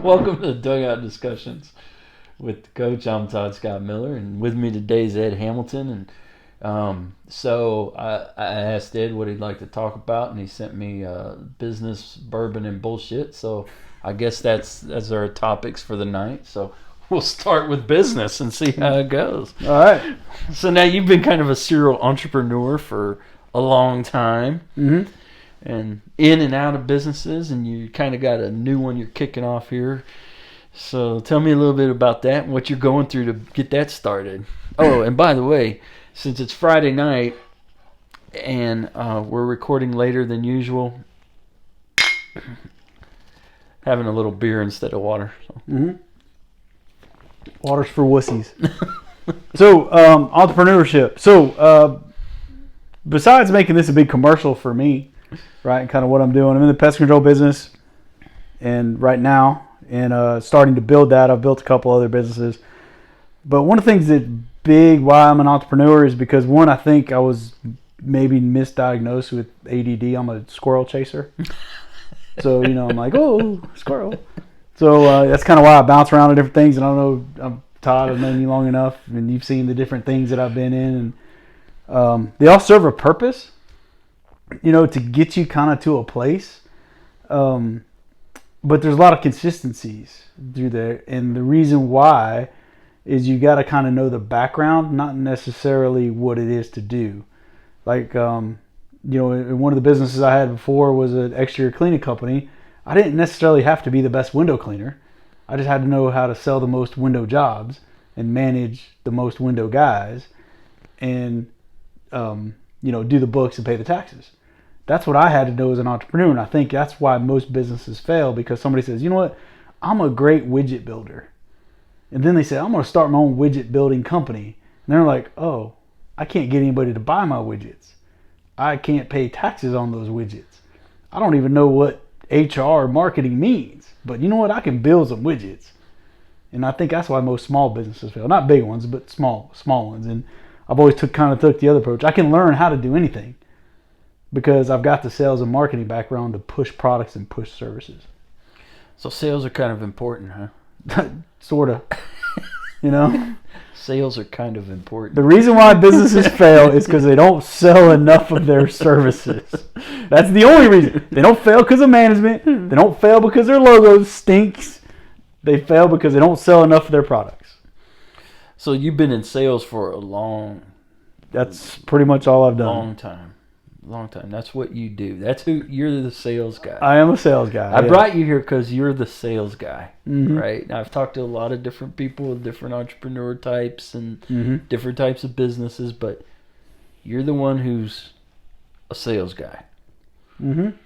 Welcome to the Dugout Discussions with the coach. I'm Todd Scott Miller, and with me today is Ed Hamilton. And so I asked Ed what he'd like to talk about, and he sent me business, bourbon, and bullshit. So I guess that's our topics for the night. So we'll start with business and see how it goes. All right. So now you've been kind of a serial entrepreneur for a long time. Mm-hmm. And in and out of businesses, and you kind of got a new one you're kicking off here. So tell me a little bit about that and what you're going through to get that started. Oh, and by the way, since it's Friday night and we're recording later than usual, having a little beer instead of water. So. Mm-hmm. Water's for wussies. So, entrepreneurship. So, besides making this a big commercial for me, right, and kind of what I'm doing, I'm in the pest control business, and right now, and starting to build that. I've built a couple other businesses, but one of the things that's big why I'm an entrepreneur is because, one, I think I was maybe misdiagnosed with ADD. I'm a squirrel chaser, so I'm like, oh, squirrel. So that's kind of why I bounce around to different things, and I don't know, Todd, I've known you long enough, and you've seen the different things that I've been in, and they all serve a purpose. To get you kind of to a place. But there's a lot of consistencies through there. And the reason why is you got to kind of know the background, not necessarily what it is to do. Like, in one of the businesses I had before was an exterior cleaning company. I didn't necessarily have to be the best window cleaner. I just had to know how to sell the most window jobs and manage the most window guys and, do the books and pay the taxes. That's what I had to know as an entrepreneur, and I think that's why most businesses fail, because somebody says, you know what, I'm a great widget builder. And then they say, I'm going to start my own widget building company. And they're like, oh, I can't get anybody to buy my widgets. I can't pay taxes on those widgets. I don't even know what HR or marketing means. But you know what, I can build some widgets. And I think that's why most small businesses fail. Not big ones, but small ones. And I've always took the other approach. I can learn how to do anything, because I've got the sales and marketing background to push products and push services. So sales are kind of important, huh? Sort of. Sales are kind of important. The reason why businesses fail is because they don't sell enough of their services. That's the only reason. They don't fail because of management. They don't fail because their logo stinks. They fail because they don't sell enough of their products. So you've been in sales for That's pretty much all I've done. Long time. That's what you do. That's who you're, the sales guy. I am a sales guy. I brought you here because you're the sales guy, mm-hmm. right? Now, I've talked to a lot of different people with different entrepreneur types and mm-hmm. different types of businesses, but you're the one who's a sales guy. Mm-hmm.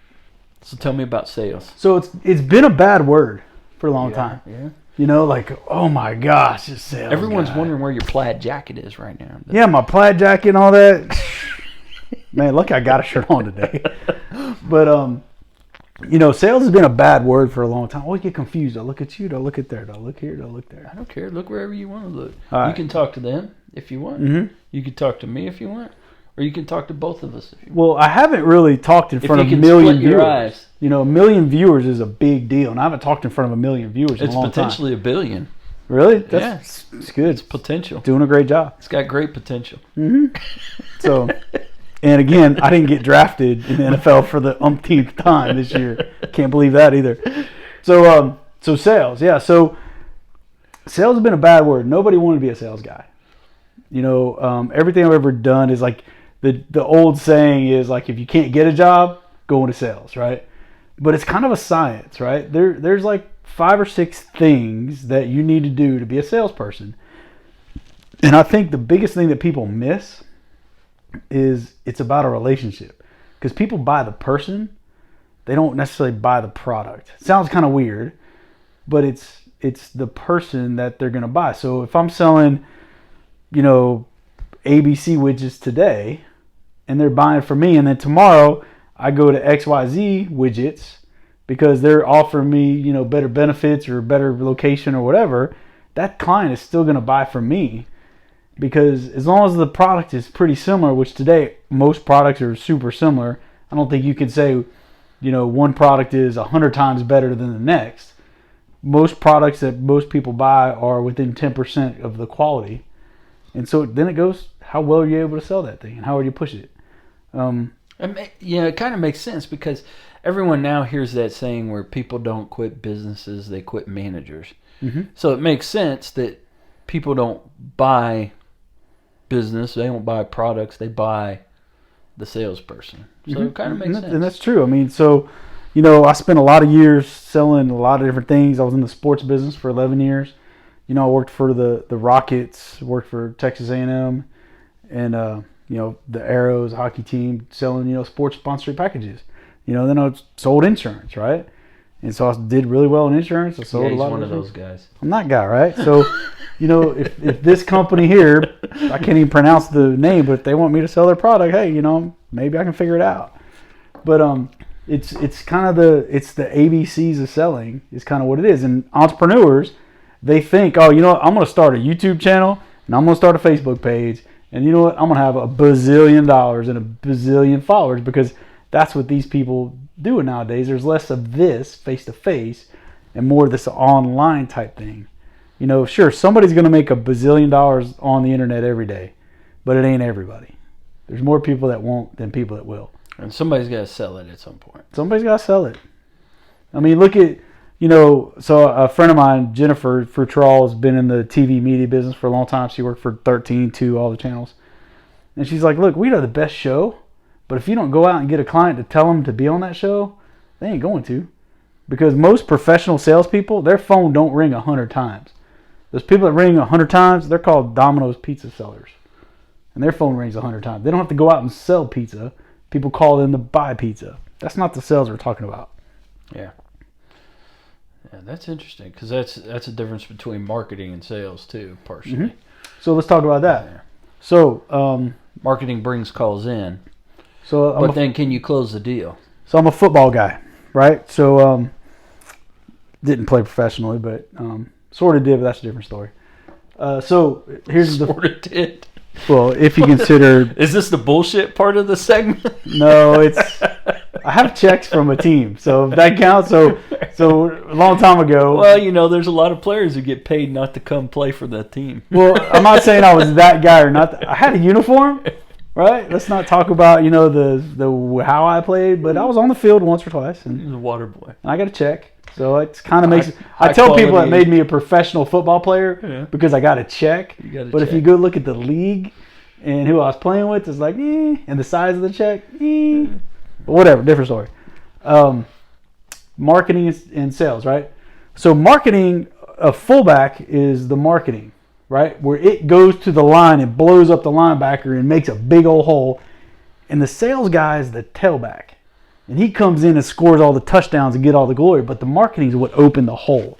So tell me about sales. So it's been a bad word for a long time. Yeah. Like, oh my gosh, it's sales. Everyone's guy. wondering where your plaid jacket is right now. Yeah, my plaid jacket and all that. Man, look, I got a shirt on today. But, sales has been a bad word for a long time. I always get confused. I look at you, do I look at there? Do I look here? Do I look there? I don't care. Look wherever you want to look. All you can talk to them if you want. Mm-hmm. You can talk to me if you want. Or you can talk to both of us if you want. Well, I haven't really talked in front of a million viewers. A million viewers is a big deal. And I haven't talked in front of a million viewers in a long time. It's potentially a billion. Really? It's good. It's potential. Doing a great job. It's got great potential. Mm-hmm. So... And again, I didn't get drafted in the NFL for the umpteenth time this year. Can't believe that either. So sales, yeah. So sales has been a bad word. Nobody wanted to be a sales guy. Everything I've ever done is like the old saying is like, if you can't get a job, go into sales, right? But it's kind of a science, right? There's like 5 or 6 things that you need to do to be a salesperson. And I think the biggest thing that people miss is it's about a relationship, because people buy the person, they don't necessarily buy the product. It sounds kind of weird, but it's the person that they're going to buy. So if I'm selling ABC widgets today and they're buying from me, and then tomorrow I go to XYZ widgets because they're offering me better benefits or better location or whatever, that client is still going to buy from me. Because as long as the product is pretty similar, which today most products are super similar, I don't think you could say, one product is 100 times better than the next. most products that most people buy are within 10% of the quality. And so then it goes, how well are you able to sell that thing and how are you push it? It kind of makes sense because everyone now hears that saying where people don't quit businesses, they quit managers. Mm-hmm. So it makes sense that people don't buy business, they don't buy products, they buy the salesperson. So it kind of makes sense. And that's true. I mean, so, I spent a lot of years selling a lot of different things. I was in the sports business for 11 years. I worked for the Rockets, worked for Texas A&M, and the Arrows hockey team selling sports sponsored packages. Then I sold insurance, right? And so I did really well in insurance. I sold a lot of those guys. I'm that guy, right? So, if this company here, I can't even pronounce the name, but if they want me to sell their product, hey, maybe I can figure it out. But it's kind of the ABCs of selling is kind of what it is. And entrepreneurs, they think, oh, I'm going to start a YouTube channel and I'm going to start a Facebook page. And you know what? I'm going to have $1 bazillion and $1 bazillion followers because that's what these people do nowadays. There's less of this face-to-face and more of this online type thing. Sure, somebody's going to make $1 bazillion on the internet every day, but it ain't everybody. There's more people that won't than people that will. And somebody's got to sell it at some point. Somebody's got to sell it. I mean, look at, so a friend of mine, Jennifer Futrall, has been in the TV media business for a long time. She worked for 13, 2, all the channels. And she's like, look, we are the best show, but if you don't go out and get a client to tell them to be on that show, they ain't going to. Because most professional salespeople, their phone don't ring 100 times. Those people that ring 100 times, they're called Domino's pizza sellers. And their phone rings 100 times. They don't have to go out and sell pizza. People call them to buy pizza. That's not the sales we're talking about. Yeah. Yeah, that's interesting because that's a difference between marketing and sales too, partially. Mm-hmm. So let's talk about that. Yeah. So marketing brings calls in. So but then can you close the deal? So I'm a football guy, right? So didn't play professionally, but sort of did, but that's a different story. So here's sort of did. Well, if you consider... Is this the bullshit part of the segment? No, it's... I have checks from a team, so if that counts. So a long time ago... Well, there's a lot of players who get paid not to come play for that team. Well, I'm not saying I was that guy or not. I had a uniform, right? Let's not talk about, the how I played, but I was on the field once or twice. And he was a water boy. And I got a check. So it kind of makes... I tell people it made me a professional football player because I got a check. But if you go look at the league and who I was playing with, it's like, and the size of the check, But whatever, different story. Marketing and sales, right? So marketing, a fullback is the marketing, right? Where it goes to the line and blows up the linebacker and makes a big old hole. And the sales guy is the tailback. And he comes in and scores all the touchdowns and get all the glory, but the marketing is what opened the hole.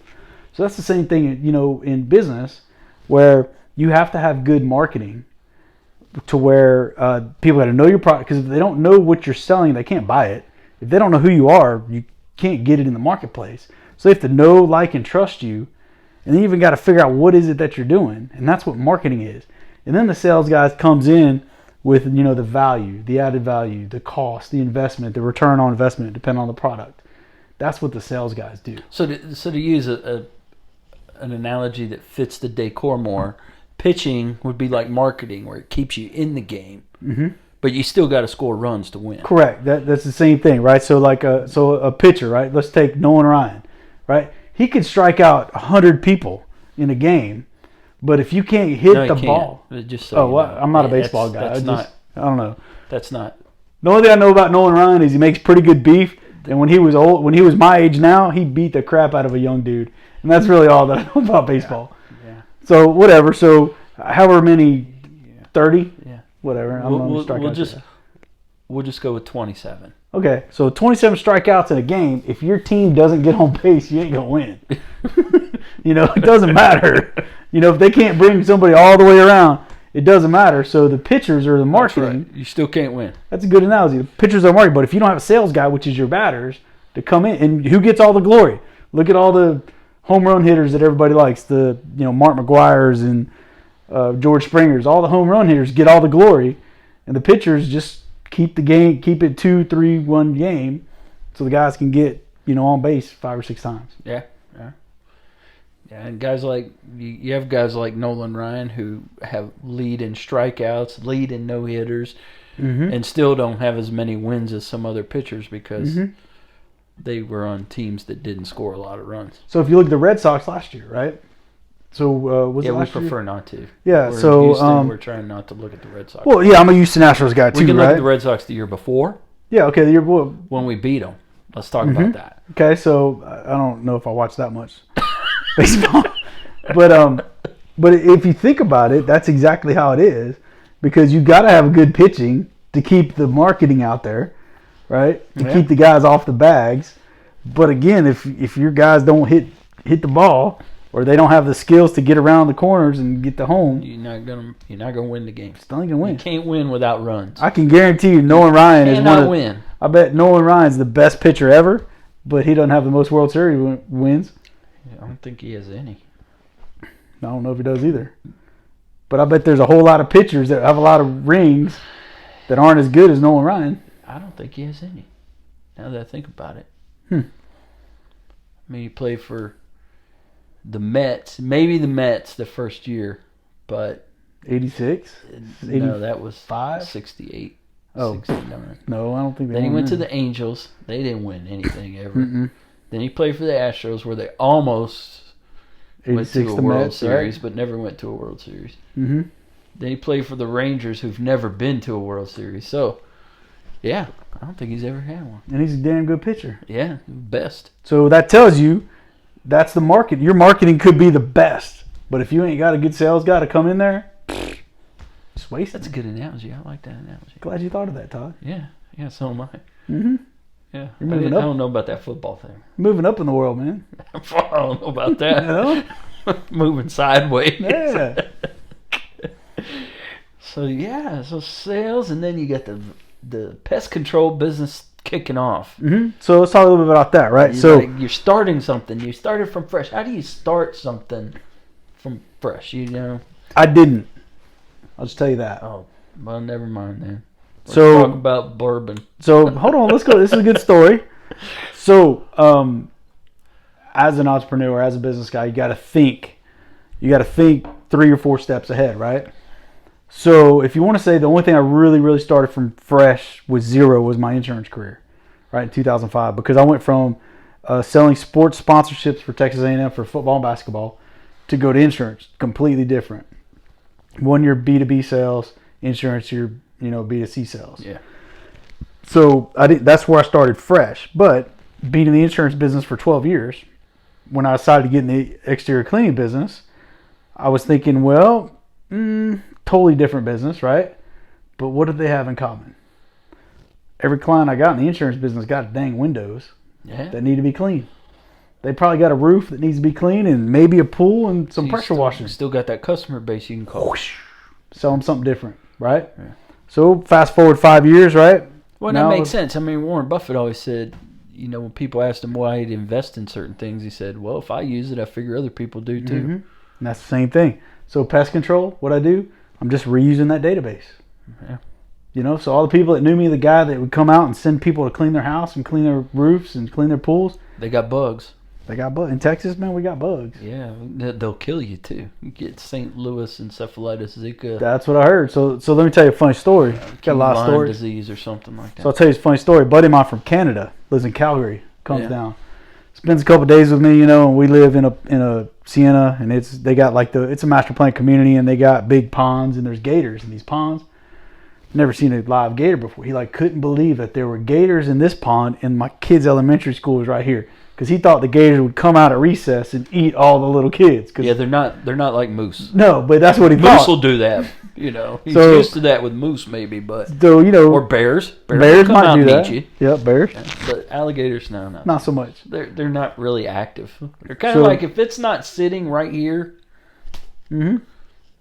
So that's the same thing, in business, where you have to have good marketing to where people got to know your product. Because if they don't know what you're selling, they can't buy it. If they don't know who you are, you can't get it in the marketplace. So they have to know, like, and trust you. And then you even got to figure out what is it that you're doing. And that's what marketing is. And then the sales guys comes in with, the value, the added value, the cost, the investment, the return on investment, depending on the product. That's what the sales guys do. So to use an analogy that fits the decor more, pitching would be like marketing, where it keeps you in the game, but you still got to score runs to win. Correct. That's the same thing, right? So a pitcher, right? Let's take Nolan Ryan, right? He could strike out 100 people in a game. But if you can't hit the ball, just so I'm not a baseball guy. I don't know. That's not. The only thing I know about Nolan Ryan is he makes pretty good beef. And when he was my age now, he beat the crap out of a young dude. And that's really all that I know about baseball. Yeah. So whatever. So however many, 30. Yeah. Whatever. We'll just go with 27. Okay. So 27 strikeouts in a game. If your team doesn't get on base, you ain't gonna win. It doesn't matter. If they can't bring somebody all the way around, it doesn't matter. So the pitchers are the marketing. That's right. You still can't win. That's a good analogy. The pitchers are marketing. But if you don't have a sales guy, which is your batters, to come in, and who gets all the glory? Look at all the home run hitters that everybody likes. The Mark McGuire's and George Springer's. All the home run hitters get all the glory, and the pitchers just keep the game, keep it 2-3-1 game, so the guys can get on base 5 or 6 times. Yeah. And guys like you have guys like Nolan Ryan who have lead in strikeouts, lead in no hitters, and still don't have as many wins as some other pitchers because they were on teams that didn't score a lot of runs. So if you look at the Red Sox last year, right? So was it we last prefer year? not to. Yeah. We're so in Houston, we're trying not to look at the Red Sox. Well, yeah, I'm a Houston Astros guy too. We can right? look at the Red Sox the year before. Yeah. Okay. The year before. When we beat them. Let's talk about that. Okay. So I don't know if I watch that much baseball, but if you think about it, that's exactly how it is, because you got to have good pitching to keep the marketing out there, right? To keep the guys off the bags. But again, if your guys don't hit the ball, or they don't have the skills to get around the corners and get to home, you're not gonna win the game. Still ain't gonna win. You can't win without runs. I can guarantee you, Nolan Ryan is one of. Win. I bet Nolan Ryan's the best pitcher ever, but he doesn't have the most World Series wins. I don't think he has any. I don't know if he does either. But I bet there's a whole lot of pitchers that have a lot of rings that aren't as good as Nolan Ryan. I don't think he has any. Now that I think about it. I mean, he played for the Mets, maybe the Mets the first year, but 86? No, that was 5? 68. Oh, 69. No, I don't think they Then he won went then. to the Angels. They didn't win anything ever. Then he played for the Astros, where they almost went to a World Series, but never went to a World Series. Then he played for the Rangers, who've never been to a World Series. So, yeah, I don't think he's ever had one. And he's a damn good pitcher. Yeah, best. So that tells you that's the market. Your marketing could be the best, but if you ain't got a good sales guy to come in there, just waste it. That's a good analogy. I like that analogy. Glad you thought of that, Todd. Yeah, so am I. Yeah, You're moving up. I don't know about that football thing. Moving up in the world, man. I don't know about that. Moving sideways. Yeah. So sales, and then you got the pest control business kicking off. So let's talk a little bit about that, right? You're starting something. You started from fresh. How do you start something from fresh? You know. I didn't. I'll just tell you that. Oh, well, never mind then. Let's talk about bourbon. So hold on, let's go. This is a good story. So, as an entrepreneur, as a business guy, you got to think 3 or 4 steps ahead, right? So if you want to say the only thing I really started from fresh with zero was my insurance career, right, in 2005, because I went from selling sports sponsorships for Texas A&M for football and basketball to go to insurance, completely different. 1 year B2B sales, insurance year, B2C sales. Yeah. So that's where I started fresh. But being in the insurance business for 12 years, when I decided to get in the exterior cleaning business, I was thinking, well, totally different business, right? But what did they have in common? Every client I got in the insurance business got dang windows that need to be cleaned. They probably got a roof that needs to be cleaned and maybe a pool and some pressure washing. Still got that customer base you can call. Whoosh. Sell them something different, right? Yeah. So fast forward 5 years, right? Well, that makes sense. I mean, Warren Buffett always said, when people asked him why he'd invest in certain things, he said, well, if I use it, I figure other people do too. And that's the same thing. So pest control, what I do, I'm just reusing that database. Yeah. So all the people that knew me, the guy that would come out and send people to clean their house and clean their roofs and clean their pools. They got bugs. They got bugs. In Texas, man, we got bugs. Yeah, they'll kill you too. You get St. Louis encephalitis, Zika. That's what I heard. So let me tell you a funny story. Got a lot of stories. Disease or something like that. So I'll tell you a funny story. A buddy of mine from Canada lives in Calgary. Comes down, spends a couple of days with me. And we live in a Sienna, and they got it's a master plan community, and they got big ponds, and there's gators in these ponds. Never seen a live gator before. He couldn't believe that there were gators in this pond, and my kid's elementary school was right here. Because he thought the gators would come out at recess and eat all the little kids. Yeah, they're not like moose. No, but that's what he thought. Moose will do that. He's used to that with moose, maybe, but or bears. Bears come might out do and that. eat you. Yeah, bears. But alligators, no, not so much. They're not really active. They're kind of like if it's not sitting right here. Yeah,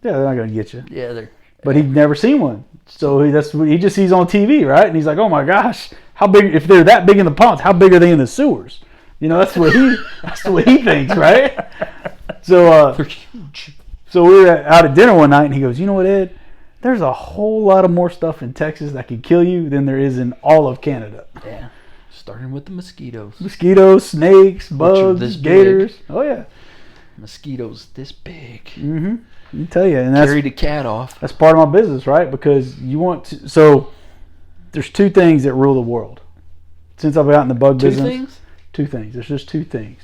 they're not gonna get you. Yeah, they're. But he'd never seen one, so that's what he just sees on TV, right? And he's like, "Oh my gosh, how big? If they're that big in the ponds, how big are they in the sewers?" That's what he thinks, right? So, so we were out at dinner one night, and he goes, "You know what, Ed? There's a whole lot of more stuff in Texas that could kill you than there is in all of Canada." Yeah, starting with the mosquitoes, snakes, bugs, gators. Oh yeah. Mosquitoes this big. Mm-hmm. I tell you, and Carry the cat off. that's part of my business, right? Because you want to. So there's two things that rule the world. Since I've gotten the bug business, two things. There's just two things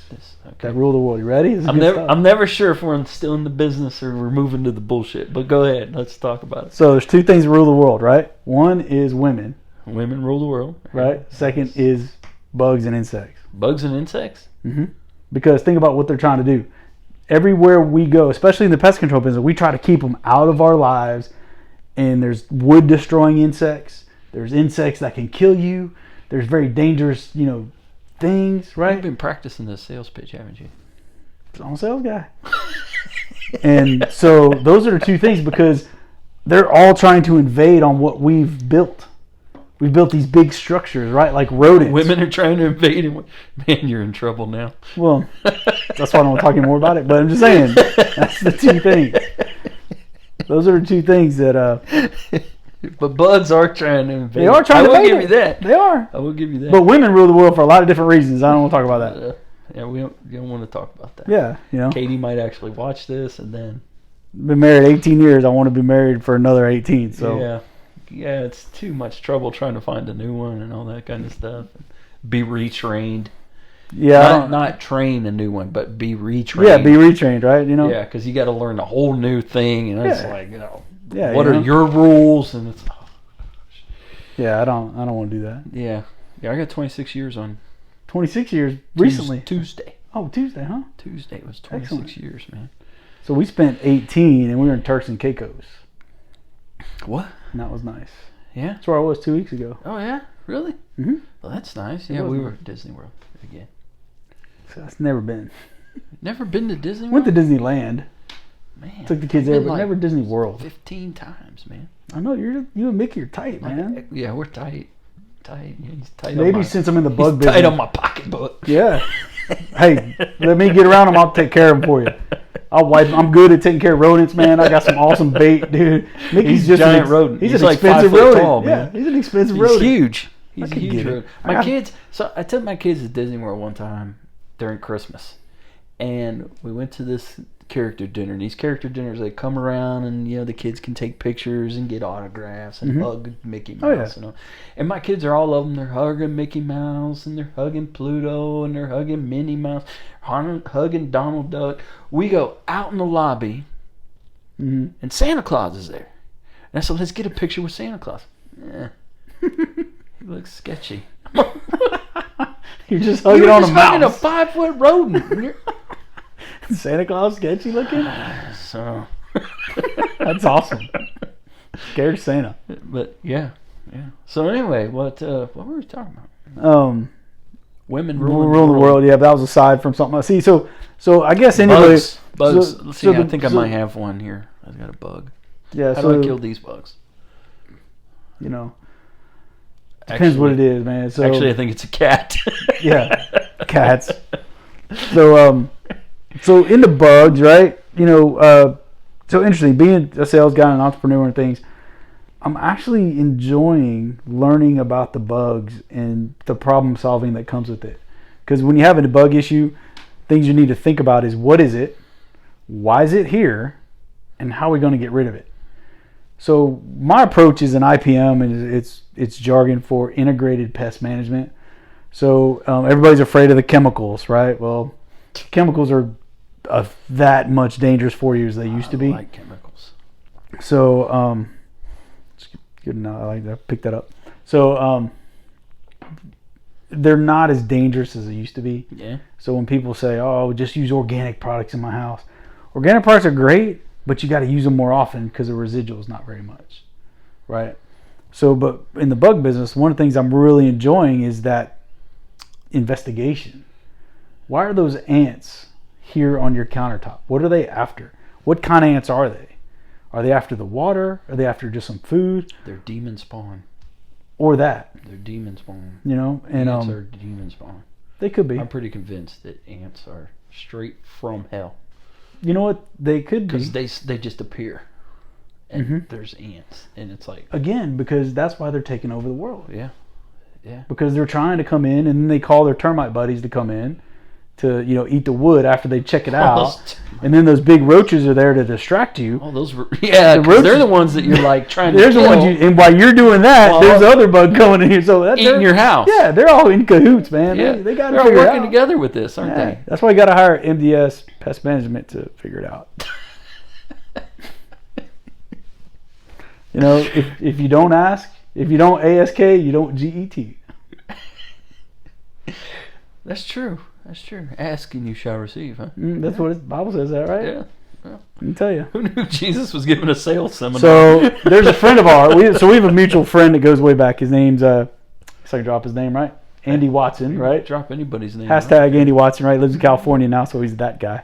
that rule the world. You ready? I'm never sure if we're still in the business or we're moving to the bullshit. But go ahead, let's talk about it. So there's two things that rule the world, right? One is women. Women rule the world, right? Second is bugs and insects. Bugs and insects. Mm-hmm. Because think about what they're trying to do. Everywhere we go, especially in the pest control business, we try to keep them out of our lives. And there's wood destroying insects. There's insects that can kill you. There's very dangerous, things, right? You've been practicing this sales pitch, haven't you? I'm a sales guy. And so those are the two things, because they're all trying to invade on what we've built. We've built these big structures, right? Like rodents. Women are trying to invade. Man, you're in trouble now. Well, that's why I don't want to talk more about it. But I'm just saying, that's the two things. Those are the two things that... But bugs are trying to invade. They are trying to invade. I will give you that. They are. I will give you that. But women rule the world for a lot of different reasons. I don't want to talk about that. Yeah, you don't want to talk about that. Yeah, Katie might actually watch this and then... Been married 18 years. I want to be married for another 18. So Yeah, it's too much trouble trying to find a new one and all that kind of stuff. Be retrained. Yeah, not train a new one, but be retrained. Yeah, be retrained, right? Yeah, because you got to learn a whole new thing, and it's like, what are your rules? And it's yeah, I don't want to do that. Yeah, I got 26 years on. 26 years recently. Tuesday. Oh, Tuesday, huh? Tuesday was 26 years, man. So we spent 18, and we were in Turks and Caicos. What? And that was nice. Yeah? That's where I was 2 weeks ago. Oh, yeah? Really? Mm-hmm. Well, that's nice. Yeah, we were at Disney World again. So that's never been. Never been to Disney World? Went to Disneyland. Man. Took the kids there, but never Disney World. 15 times, man. I know, you and Mickey are tight, man. Yeah, we're tight. Yeah, he's tight. Maybe since I'm in the bug business. Tight on my pocketbook. Yeah. Hey, let me get around them. I'll take care of them for you. I'll wipe. I'm good at taking care of rodents, man. I got some awesome bait, dude. Mickey's just giant rodent. He's an like expensive 5 foot rodent. tall, man. Yeah, he's an expensive rodent. Huge. He's a huge rodent. My My kids. So I took my kids to Disney World one time during Christmas, and we went to this character dinner. And these character dinners, they come around, and the kids can take pictures and get autographs and hug Mickey Mouse and all. And my kids are all of them. They're hugging Mickey Mouse, and they're hugging Pluto, and they're hugging Minnie Mouse, hugging Donald Duck. We go out in the lobby, and Santa Claus is there. And I said, let's get a picture with Santa Claus. He looks sketchy. You're just hugging on a mouse. Hugging a 5-foot rodent. Santa Claus sketchy looking? So that's awesome. Scared Santa. But yeah. So anyway, what were we talking about? Women ruling the world. Yeah, that was aside from something else. See, so I guess anyway. Bugs. I think I might have one here. I've got a bug. Yeah. How do I kill these bugs? Depends what it is, man. So actually, I think it's a cat. Yeah, cats. So in the bugs, right? So interesting. Being a sales guy and an entrepreneur and things, I'm actually enjoying learning about the bugs and the problem solving that comes with it. Because when you have a bug issue, things you need to think about is what is it, why is it here, and how are we going to get rid of it. So my approach is an IPM, and it's jargon for integrated pest management. So everybody's afraid of the chemicals, right? Well, chemicals are that much dangerous for you as they used to be. I like chemicals. So it's good enough. I like that. Pick that up. So they're not as dangerous as they used to be. Yeah. So when people say, "Oh, just use organic products in my house," organic products are great, but you got to use them more often because the residual is not very much, right? So, but in the bug business, one of the things I'm really enjoying is that investigation. Why are those ants here on your countertop? What are they after? What kind of ants are they? Are they after the water? Are they after just some food? They're demon spawn. Or that. They're demon spawn. And ants are demon spawn. They could be. I'm pretty convinced that ants are straight from hell. You know what? They could be. Because they just appear. And there's ants. And it's like... Again, because that's why they're taking over the world. Yeah. Yeah. Because they're trying to come in, and then they call their termite buddies to come in to eat the wood after they check it out. And then those big roaches are there to distract you. Oh, those they're the ones that you're like trying to kill. The ones and while you're doing that, there's other bug coming in here. So that's eating your house. Yeah, they're all in cahoots, man. Yeah. They got to they're figure all it working out. together with this, aren't they? That's why you got to hire MDS Pest Management to figure it out. If you don't ask, if you don't ASK, you don't GET. That's true. That's true. Ask and you shall receive, huh? That's what the Bible says, that right? Yeah. Well, I can tell you. Who knew Jesus was giving a sales seminar? So there's a friend of ours. We have a mutual friend that goes way back. His name's I can drop his name, right? Andy Watson, right? Drop anybody's name. Hashtag Andy Watson, right? Lives in California now, so he's that guy.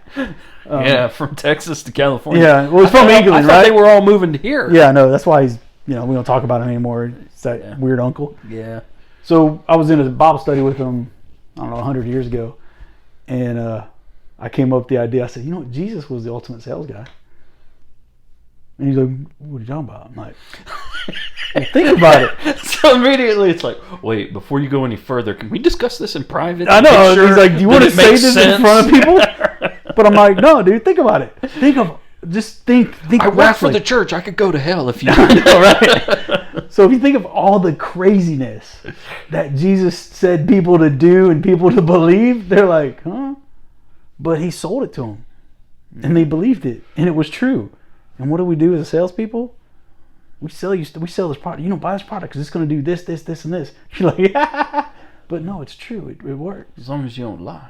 From Texas to California. Yeah, well, he's from England, right? They were all moving to here. Yeah, no, that's why he's. We don't talk about him anymore. It's that weird uncle. Yeah. So I was in a Bible study with him, I don't know, 100 years ago, and I came up with the idea. I said, Jesus was the ultimate sales guy. And he's like, what are you talking about? I'm like, well, think about it. So immediately it's like, wait, before you go any further, can we discuss this in private? I know. He's like, do you want to say this in front of people? But I'm like, no, dude, think about it. Think. I work for the church. I could go to hell if you. Right. So if you think of all the craziness that Jesus said people to do and people to believe, they're like, huh? But he sold it to them, and they believed it, and it was true. And what do we do as salespeople? We sell this product. Buy this product because it's going to do this, this, this, and this. You're like, yeah. But no, it's true. It works. As long as you don't lie.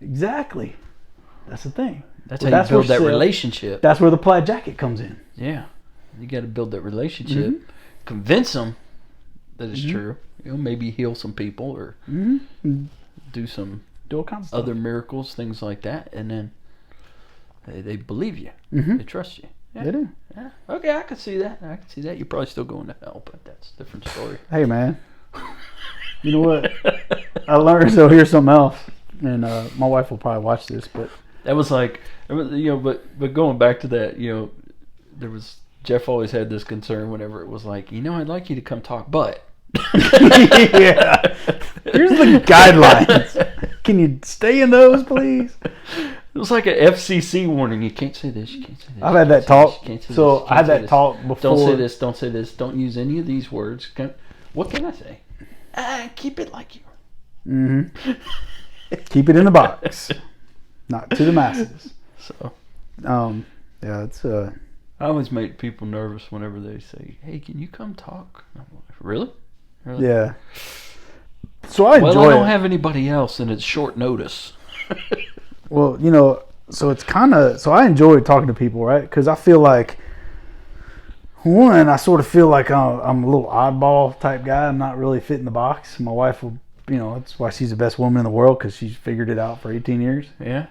Exactly. That's the thing. That's how you build that relationship. That's where the plaid jacket comes in. Yeah. You got to build that relationship. Mm-hmm. Convince them that it's true. Maybe heal some people or do some all kinds of other stuff. miracles, things like that. And then they believe you. Mm-hmm. They trust you. Yeah. They do. Yeah. Okay, I can see that. You're probably still going to hell, but that's a different story. Hey, man. You know what? I learned. So here's something else. And my wife will probably watch this, but that was like, but going back to that, there was Jeff always had this concern whenever it was like, I'd like you to come talk, but yeah, here's the guidelines. Can you stay in those, please? It was like an FCC warning. You can't say this. You can't say this. I've had that talk. So I had that talk before. Don't say this. Don't say this. Don't use any of these words. What can I say? Keep it like you. Mm-hmm. Keep it in the box, not to the masses. So, yeah, it's I always make people nervous whenever they say, "Hey, can you come talk?" I'm like, really? Yeah. So I enjoy it. Well, I don't have anybody else, and it's short notice. Well, so it's kind of so I enjoy talking to people, right? Because I feel like I sort of feel like I'm a little oddball type guy. I'm not really fitting the box. My wife will. That's why she's the best woman in the world because she's figured it out for 18 years. Yeah.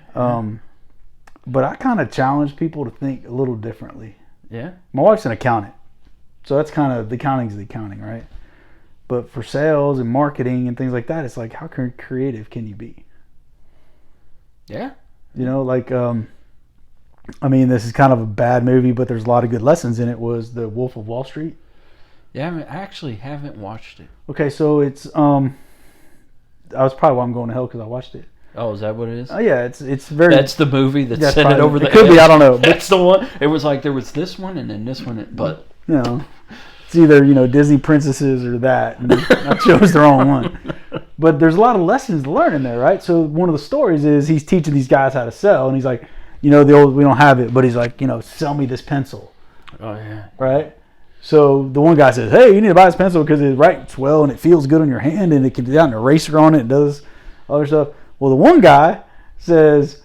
But I kind of challenge people to think a little differently. Yeah. My wife's an accountant. So that's kind of, the accounting's the accounting, right? But for sales and marketing and things like that, it's like, how creative can you be? Yeah. This is kind of a bad movie, but there's a lot of good lessons in it, was The Wolf of Wall Street. Yeah, I actually haven't watched it. Okay, so it's, that was probably why I'm going to hell, because I watched it. Oh, is that what it is? Oh, yeah, it's very... That's the movie that sent it over the edge? It could be, I don't know. That's the one. It was like there was this one and then this one, but... It's either, Disney princesses or that, and I chose the wrong one. But there's a lot of lessons to learn in there, right? So one of the stories is he's teaching these guys how to sell, and he's like, the old, we don't have it, but he's like, sell me this pencil. Oh, yeah. Right? So the one guy says, hey, you need to buy this pencil because it writes well and it feels good on your hand and it can do an eraser on it and does other stuff. Well, the one guy says,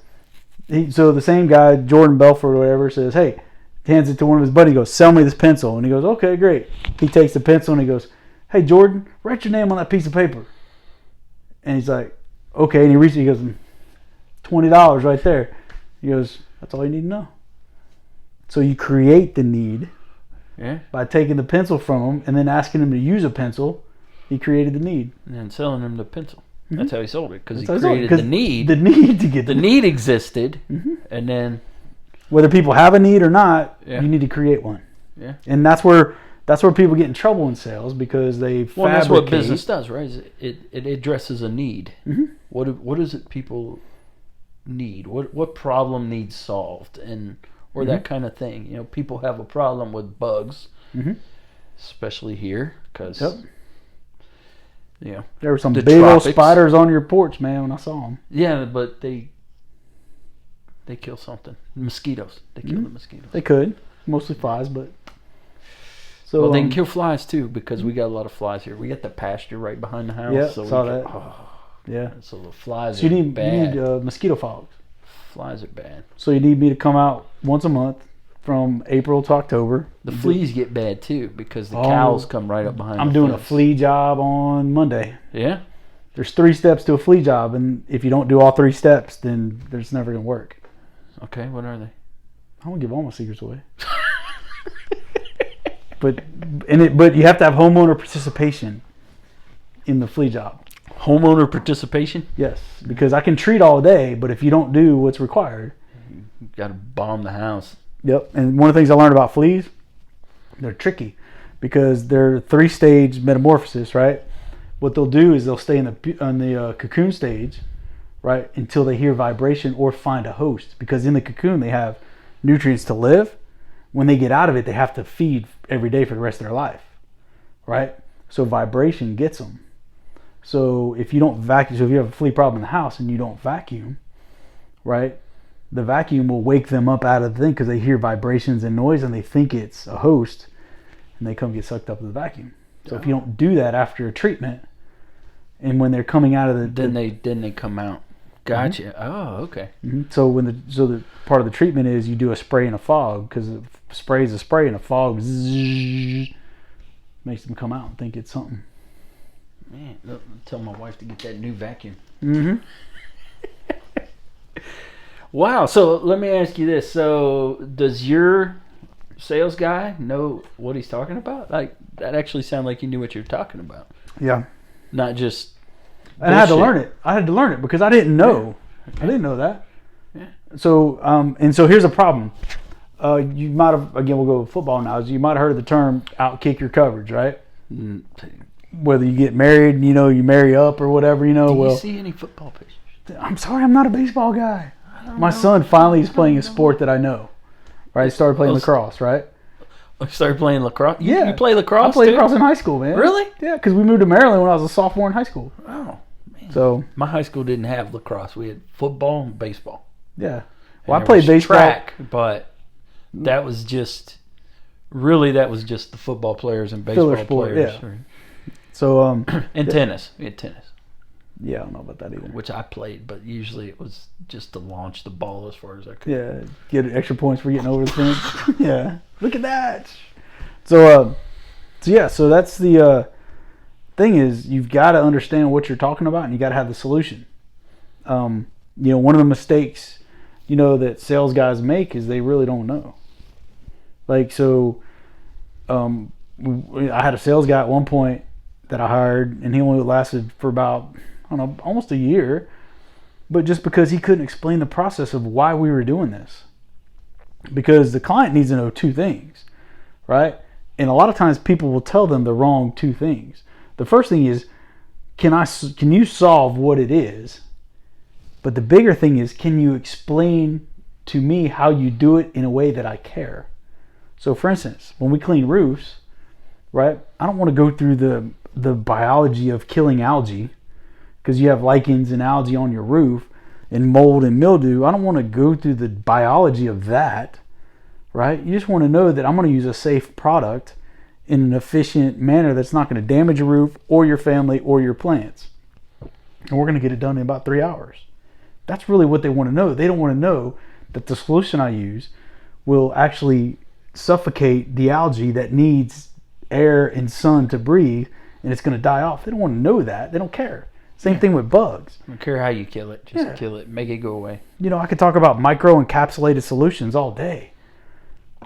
so the same guy, Jordan Belfort or whatever, says, hey, hands it to one of his buddies, goes, sell me this pencil. And he goes, okay, great. He takes the pencil and he goes, hey, Jordan, write your name on that piece of paper. And he's like, okay. And he reaches, he goes, $20 right there. He goes, that's all you need to know. So you create the need. Yeah. By taking the pencil from him and then asking him to use a pencil, he created the need. And then selling him the pencil. Mm-hmm. That's how he sold it, because he created the need. The need to get the need existed, and then whether people have a need or not, you need to create one. Yeah. And that's where people get in trouble in sales, because they fabricate. Well, that's what business does, right? It addresses a need. Mm-hmm. What is it people need? What problem needs solved, and or that kind of thing. You know, people have a problem with bugs, especially here, because you know there were some big old spiders on your porch, man. When I saw them, yeah, but they kill something. Mosquitoes. They kill the mosquitoes. They could, mostly flies, but so well, they can kill flies too, because we got a lot of flies here. We got the pasture right behind the house. Yeah, so saw we that. Yeah, so the flies so are you bad. need mosquito fogs. Flies are bad. So you need me to come out once a month from April to October. The fleas get bad too, because the cows come right up behind. I'm doing a flea job on Monday. Yeah. There's 3 steps to a flea job, and if you don't do all 3 steps, then it's never gonna work. Okay, what are they? I won't give all my secrets away. but you have to have homeowner participation in the flea job. Homeowner participation? Yes, because I can treat all day, but if you don't do what's required, you got to bomb the house. Yep. And one of the things I learned about fleas, they're tricky because they're 3-stage metamorphosis, right? What they'll do is they'll stay in the cocoon stage, right, until they hear vibration or find a host. Because in the cocoon they have nutrients to live. When they get out of it, they have to feed every day for the rest of their life, right? So vibration gets them. So if you don't vacuum, so if you have a flea problem in the house and you don't vacuum, right, the vacuum will wake them up out of the thing because they hear vibrations and noise and they think it's a host, and they come get sucked up with the vacuum. So if you don't do that after a treatment, and when they're coming out of the then they come out. Gotcha. Oh, okay. So the part of the treatment is you do a spray and a fog, because a spray is a spray and a fog makes them come out and think it's something. Man, I'll tell my wife to get that new vacuum. Wow. So let me ask you this. So does your sales guy know what he's talking about? Like, that actually sounded like he knew what you were talking about. Yeah. Not just bullshit. And I had to learn it because I didn't know. Yeah. Okay. I didn't know that. Yeah. So and so here's a problem. You might have, again, we'll go with football now. You might have heard of the term outkick your coverage, right? Whether you get married, you marry up or whatever, Do you see any football pictures? I'm sorry, I'm not a baseball guy. My son finally is playing a sport that I know. Right? He started playing lacrosse, right? You started playing lacrosse? Yeah. You play lacrosse? I played lacrosse in high school, man. Really? Yeah, because we moved to Maryland when I was a sophomore in high school. Oh, man. So my high school didn't have lacrosse. We had football and baseball. Yeah. Well, I played baseball. Track, but that was just the football players and baseball players. Yeah. So and tennis. We had tennis. Yeah, I don't know about that either. Which I played, but usually it was just to launch the ball as far as I could. Yeah, get extra points for getting over the fence. Yeah, look at that. So that's the thing is, you've got to understand what you're talking about, and you got to have the solution. One of the mistakes, that sales guys make is they really don't know. Like, so, I had a sales guy at one point that I hired, and he only lasted for about, almost a year, but just because he couldn't explain the process of why we were doing this. Because the client needs to know 2 things, right? And a lot of times people will tell them the wrong 2 things. The first thing is, can you solve what it is? But the bigger thing is, can you explain to me how you do it in a way that I care? So for instance, when we clean roofs, right, I don't want to go through the biology of killing algae, because you have lichens and algae on your roof and mold and mildew. I don't want to go through the biology of that, right? You just want to know that I'm going to use a safe product in an efficient manner that's not going to damage your roof or your family or your plants. And we're going to get it done in about 3 hours. That's really what they want to know. They don't want to know that the solution I use will actually suffocate the algae that needs air and sun to breathe, and it's going to die off. They don't want to know that. They don't care. Same thing with bugs. I don't care how you kill it. Just kill it. Make it go away. I could talk about micro-encapsulated solutions all day.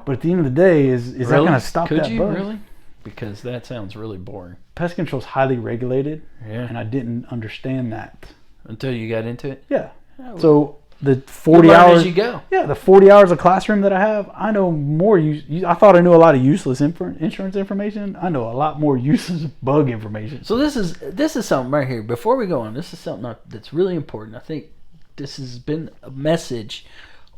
But at the end of the day, is that going to stop that bug? Could you really? Because that sounds really boring. Pest control is highly regulated, and I didn't understand that. Until you got into it? Yeah. So the 40 hours as you go. Yeah, the 40 hours of classroom that I have, I know more. I thought I knew a lot of useless insurance information. I know a lot more useless bug information. So this is something right here. Before we go on, this is something that's really important. I think this has been a message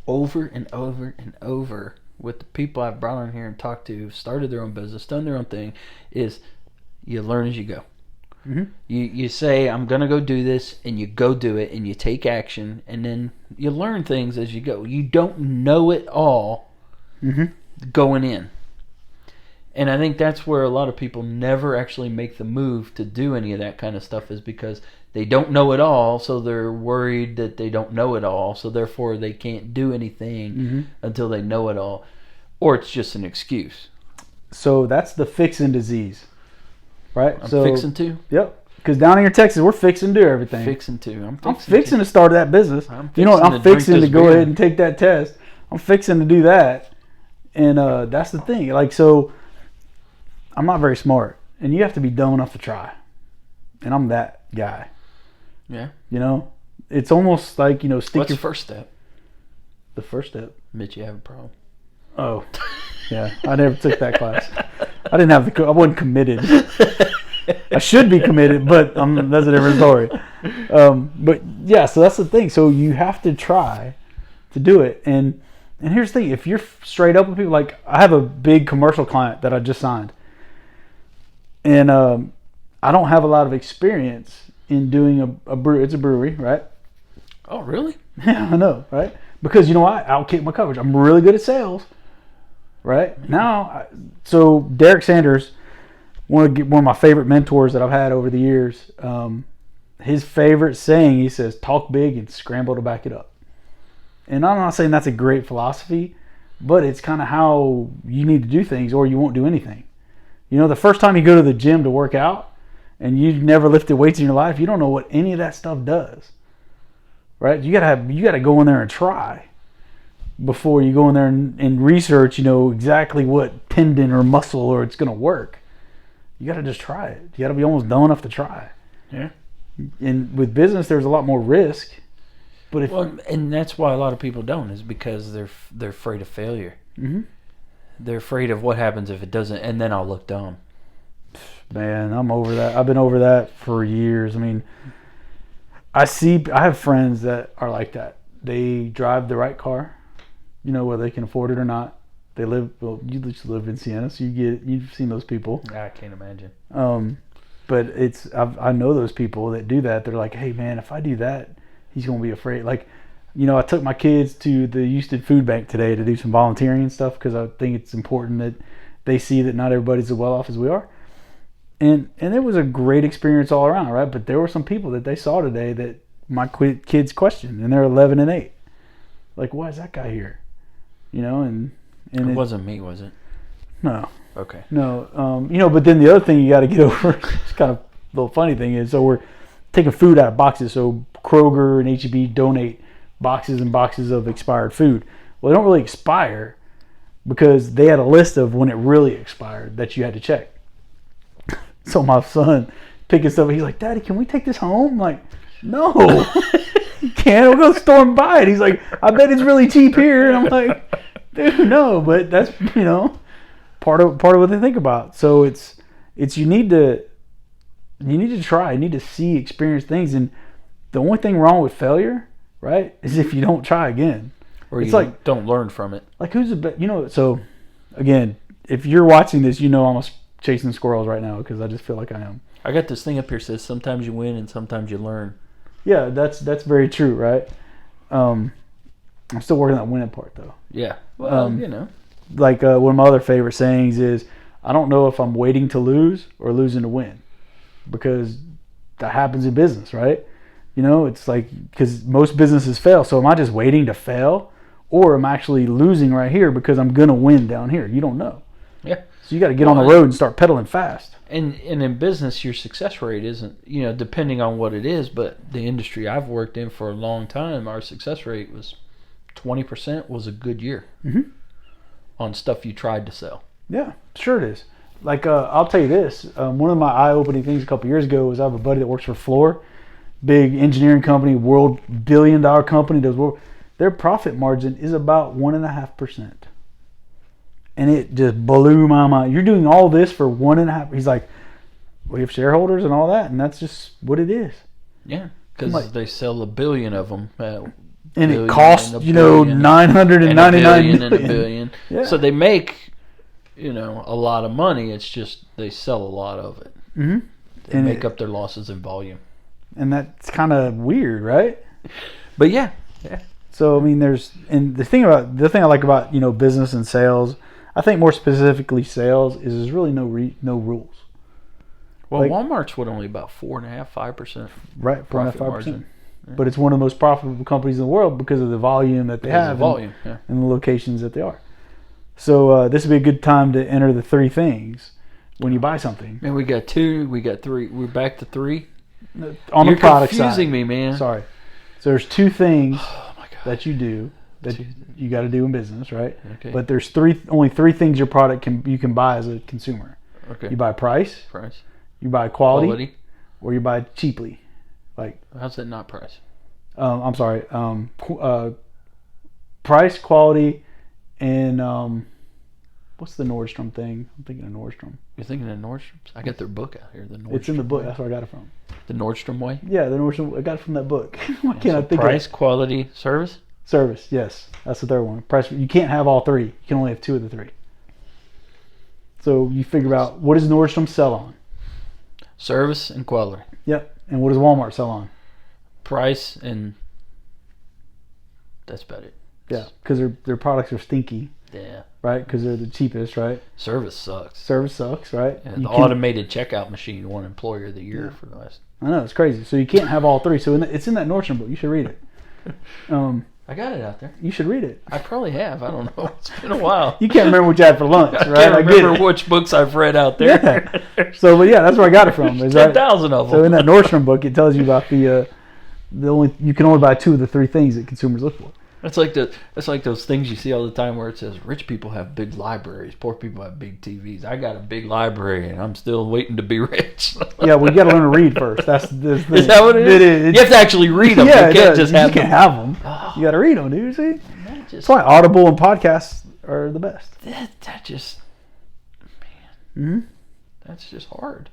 over and over and over with the people I've brought on here and talked to who've started their own business, done their own thing, is you learn as you go. Mm-hmm. You say, I'm going to go do this, and you go do it, and you take action, and then you learn things as you go. You don't know it all going in. And I think that's where a lot of people never actually make the move to do any of that kind of stuff, is because they don't know it all, so they're worried that they don't know it all, so therefore they can't do anything until they know it all. Or it's just an excuse. So that's the fixing disease, right? I'm fixing to? Yep. Because down here in Texas, we're fixing to do everything. Fixing to. I'm fixing to start that business. I'm fixing to go ahead and take that test. I'm fixing to do that. And that's the thing. Like, so I'm not very smart. And you have to be dumb enough to try. And I'm that guy. Yeah. You know? It's almost like, What's the first step? The first step? Admit you have a problem. Oh. Yeah. I never took that class. I wasn't committed. I should be committed, but that's a different story. But yeah, so that's the thing. So you have to try to do it. And here's the thing. If you're straight up with people, like I have a big commercial client that I just signed. And I don't have a lot of experience in doing a brewery. It's a brewery, right? Oh, really? Yeah, I know, right? Because you know what? I'll kick my coverage. I'm really good at sales, right? Now, so Derek Sanders, one of my favorite mentors that I've had over the years, his favorite saying, he says, talk big and scramble to back it up. And I'm not saying that's a great philosophy, but it's kind of how you need to do things or you won't do anything. You know, the first time you go to the gym to work out and you've never lifted weights in your life, you don't know what any of that stuff does, right? You gotta go in there and try before you go in there and research, exactly what tendon or muscle or it's going to work. You got to just try it. You got to be almost dumb enough to try. Yeah. And with business, there's a lot more risk. But and that's why a lot of people don't, is because they're afraid of failure. Mm-hmm. They're afraid of what happens if it doesn't, and then I'll look dumb. Man, I'm over that. I've been over that for years. I mean, I have friends that are like that. They drive the right car, whether they can afford it or not. They live, well, you just live in Siena, so you've seen those people. I can't imagine. But I know those people that do that. They're like, hey man, if I do that, he's going to be afraid. Like, I took my kids to the Houston Food Bank today to do some volunteering and stuff because I think it's important that they see that not everybody's as well off as we are. And it was a great experience all around, right? But there were some people that they saw today that my kids questioned, and they're 11 and 8. Like, why is that guy here? And it wasn't me, was it? No. Okay. No. But then the other thing you got to get over, it's kind of a little funny thing is, so we're taking food out of boxes. So Kroger and H-E-B donate boxes and boxes of expired food. Well, they don't really expire because they had a list of when it really expired that you had to check. So my son picking stuff, he's like, Daddy, can we take this home? I'm like, no, you can't. We'll go to the store and buy it. He's like, I bet it's really cheap here. And I'm like, dude, no, but that's, part of what they think about. So it's you need to try. You need to see, experience things. And the only thing wrong with failure, right, is if you don't try again. Or it's like don't learn from it. Like who's the best, so again, if you're watching this, I'm chasing squirrels right now because I just feel like I am. I got this thing up here that says sometimes you win and sometimes you learn. Yeah, that's very true, right? I'm still working on that winning part though. Yeah. Well, Like one of my other favorite sayings is, I don't know if I'm waiting to lose or losing to win, because that happens in business, right? It's like, because most businesses fail. So am I just waiting to fail, or am I actually losing right here because I'm going to win down here? You don't know. Yeah. So you got to get on the road and start pedaling fast. And in business, your success rate isn't, depending on what it is, but the industry I've worked in for a long time, our success rate was 20% was a good year. Mm-hmm. On stuff you tried to sell. Yeah, sure it is. Like, I'll tell you this. One of my eye-opening things a couple years ago was I have a buddy that works for Fluor, big engineering company, world billion-dollar company. Their profit margin is about 1.5%. And it just blew my mind. You're doing all this for 1.5%. He's like, we have shareholders and all that, and that's just what it is. Yeah. because they sell 1 billion of them. And it costs, $999 billion. Yeah. So they make, a lot of money. It's just they sell a lot of it. Mm-hmm. They make up their losses in volume. And that's kind of weird, right? But yeah. So I mean, the thing I like about business and sales, I think more specifically sales, is there's really no rules. Well, Walmart's only about 4.5%, 5%. Right, 4.5%. But it's one of the most profitable companies in the world because of the volume that they have, and the locations that they are. So this would be a good time to enter the 3 things when you buy something. And we got 2, we got 3. We're back to 3. On the product side. You're confusing me, man. Sorry. So there's 2 things that you do that you got to do in business, right? Okay. But there's only 3 things your product you can buy as a consumer. Okay. You buy price. You buy quality. Or you buy cheaply. How's that not price? I'm sorry. Price, quality, and what's the Nordstrom thing? I'm thinking of Nordstrom. You're thinking of Nordstrom's? I got their book out here. The Nordstrom It's in the book. way. That's where I got it from. The Nordstrom way? Yeah, the Nordstrom. I got it from that book. Why can't I think price, of quality, service? Service. Yes, that's the third one. Price. You can't have all 3. You can only have 2 of the 3. So you figure out, what does Nordstrom sell on? Service and quality. Yep. And what does Walmart sell on? Price, and that's about it. Yeah, because their products are stinky. Yeah. Right, because they're the cheapest, right? Service sucks. Service sucks, right? Yeah, automated checkout machine won Employer of the Year for the last. I know, it's crazy. So you can't have all 3. So it's in that Nordstrom book. You should read it. I got it out there. You should read it. I probably have. I don't know. It's been a while. You can't remember what you had for lunch, right? I can't remember which books I've read out there. Yeah. So, but yeah, that's where I got it from. 10,000 of them. So in that Nordstrom book, it tells you about you can only buy 2 of the 3 things that consumers look for. That's like those things you see all the time where it says rich people have big libraries, poor people have big TVs. I got a big library and I'm still waiting to be rich. Yeah, well, you got to learn to read first. That's the thing. Is that what it is? You have to actually read them. Yeah, you can't just have them. You can't have them. You got to read them, dude. See, that's why Audible and podcasts are the best. That just, man, that's just hard.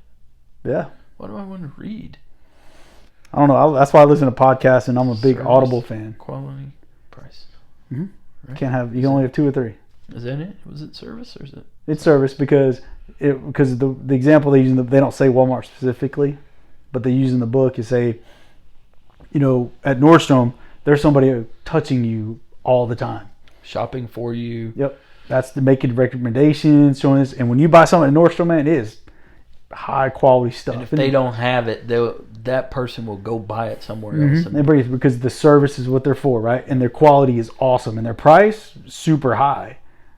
Yeah. What do I want to read? I don't know. That's why I listen to podcasts, and I'm a big Audible fan. Quality. Price. Right? You can only have 2 or 3. Is that it? Was it service or is it? It's service because the example they use they don't say Walmart specifically, but they use in the book is say, at Nordstrom there's somebody touching you all the time, shopping for you. Yep, that's making recommendations, showing this, and when you buy something at Nordstrom, man, it is high quality stuff. And if they don't have it, that person will go buy it somewhere else. They bring it because the service is what they're for, right? And their quality is awesome, and their price super high,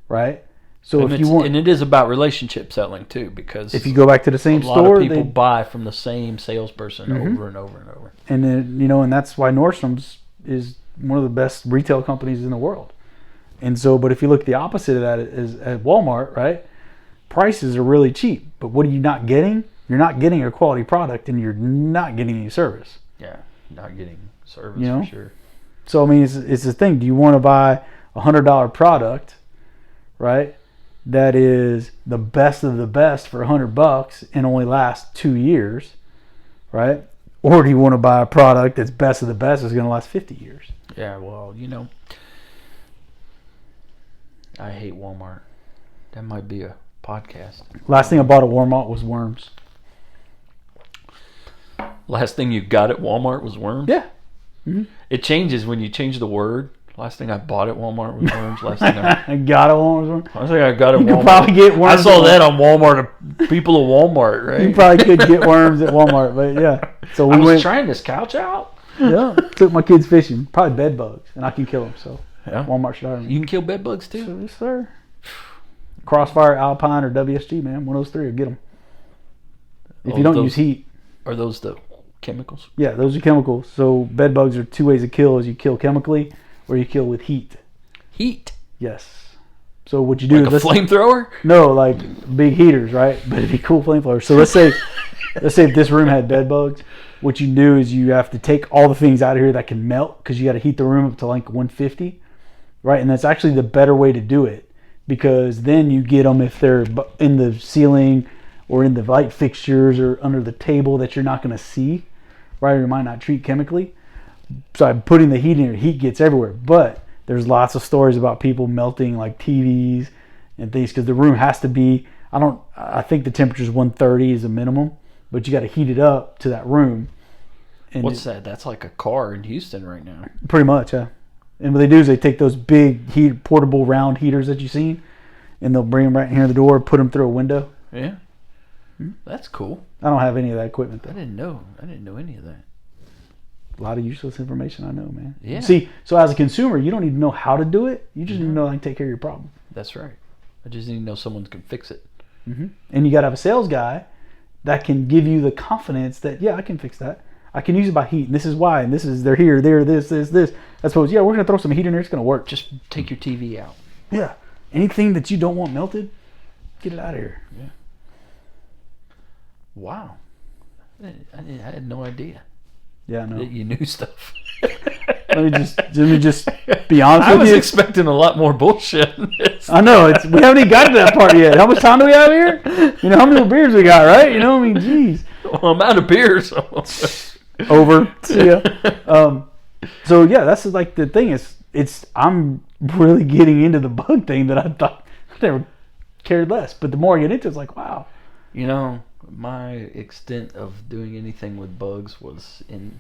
right? So and it is about relationship selling too, because if you go back to the same store, a lot of people buy from the same salesperson over and over and over. And then and that's why Nordstrom's is one of the best retail companies in the world. And so, but if you look the opposite of that is at Walmart, right? Prices are really cheap, but what are you not getting? You're not getting a quality product, and you're not getting any service. Yeah, not getting service for sure. So I mean, it's the thing. Do you want to buy $100 product, right? That is the best of the best for $100 and only lasts 2 years, right? Or do you want to buy a product that's best of the best that's going to last 50 years? Yeah, well, I hate Walmart. That might be a podcast. Last thing I bought at Walmart was worms. Last thing you got at Walmart was worms? Yeah. It changes when you change the word. Last thing I bought at Walmart was worms. Last thing I got at Walmart was worms. Last thing I got at Walmart. You could probably get worms. I saw that on Walmart. People at Walmart, right? You probably could get worms at Walmart, but yeah. So I was trying this couch out. Yeah. Took my kids fishing. Probably bed bugs, and I can kill them. So yeah. Walmart should hire me. You can kill bed bugs too. Yes, sir. Crossfire, Alpine, or WSG, man. One of those 3 will get them. If you don't use heat. Are those the chemicals? Yeah, those are chemicals. So bed bugs are 2 ways to kill: is you kill chemically, or you kill with heat. Heat. Yes. So what you do is a flamethrower? No, like big heaters, right? But it'd be cool flamethrowers. So let's say if this room had bed bugs, what you do is you have to take all the things out of here that can melt, because you got to heat the room up to like 150, right? And that's actually the better way to do it, because then you get them if they're in the ceiling or in the light fixtures or under the table that you're not going to see, right? Or it might not treat chemically. So I'm putting the heat in there. Heat gets everywhere. But there's lots of stories about people melting like TVs and things because the room has to be. I think the temperature is 130 is a minimum, but you got to heat it up to that room. And what's that? That's like a car in Houston right now. Pretty much, yeah. And what they do is they take those big portable round heaters that you've seen, and they'll bring them right in here at the door, put them through a window. Yeah, that's cool. I don't have any of that equipment though. I didn't know any of that. A lot of useless information I know, man. Yeah. See, so as a consumer, you don't need to know how to do it. You just need to know how to take care of your problem. That's right. I just need to know someone can fix it. Mm-hmm. And you got to have a sales guy that can give you the confidence that, yeah, I can fix that. I can use it by heat, and this is why, and this is, they're here, there, this. As opposed, yeah, we're going to throw some heat in there, it's going to work. Just take your TV out. Yeah. Anything that you don't want melted, get it out of here. Yeah. Wow. I had no idea. Yeah, I know. That you knew stuff. Let me just be honest with you. I was expecting a lot more bullshit than this. I know. We haven't even got to that part yet. How much time do we have here? You know, how many more beers we got, right? You know, I mean, geez. Well, I'm out of beer, so. Over. See ya. So, yeah, that's like the thing is, I'm really getting into the bug thing that I thought I never cared less. But the more I get into it, it's like, wow. You know, my extent of doing anything with bugs was in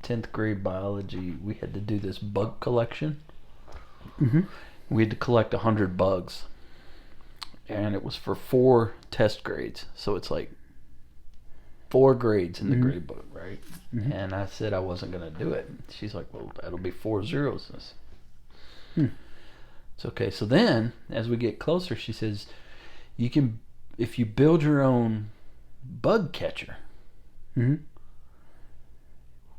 10th grade biology. We had to do this bug collection. Mm-hmm. We had to collect 100 bugs. And it was for 4 test grades. So it's like 4 grades in the grade book, right? Mm-hmm. And I said I wasn't going to do it. She's like, well, that'll be 4 zeros. I said, it's okay. So then, as we get closer, she says, you can, if you build your own bug catcher, you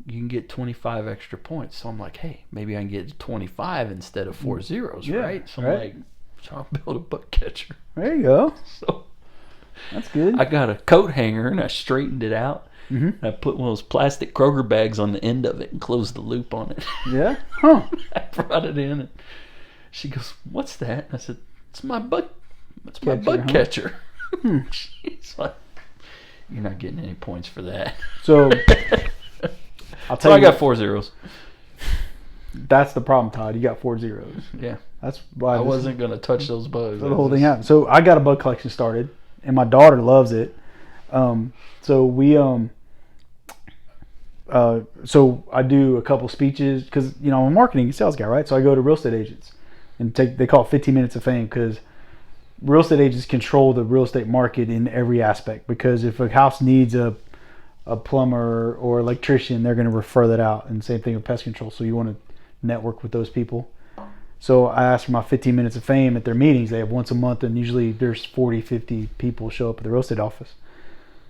can get 25 extra points. So I'm like, hey, maybe I can get 25 instead of 4 zeros, right? So I'm like, so I'll build a bug catcher. There you go. So that's good. I got a coat hanger and I straightened it out. I put one of those plastic Kroger bags on the end of it and closed the loop on it. Yeah? Huh. I brought it in and she goes, what's that? And I said, it's my bug catcher. She's like, you're not getting any points for that. So I got 4 zeros. That's the problem, Todd. You got 4 zeros. Yeah. That's why I wasn't going to touch those bugs. So the whole thing happened. So I got a bug collection started, and my daughter loves it. So we so I do a couple speeches because I'm a marketing sales guy, right? So I go to real estate agents and they call it 15 minutes of fame because real estate agents control the real estate market in every aspect. Because if a house needs a plumber or electrician, they're going to refer that out. And same thing with pest control. So you want to network with those people. So I asked for my 15 minutes of fame at their meetings. They have once a month, and usually there's 40, 50 people show up at the real estate office.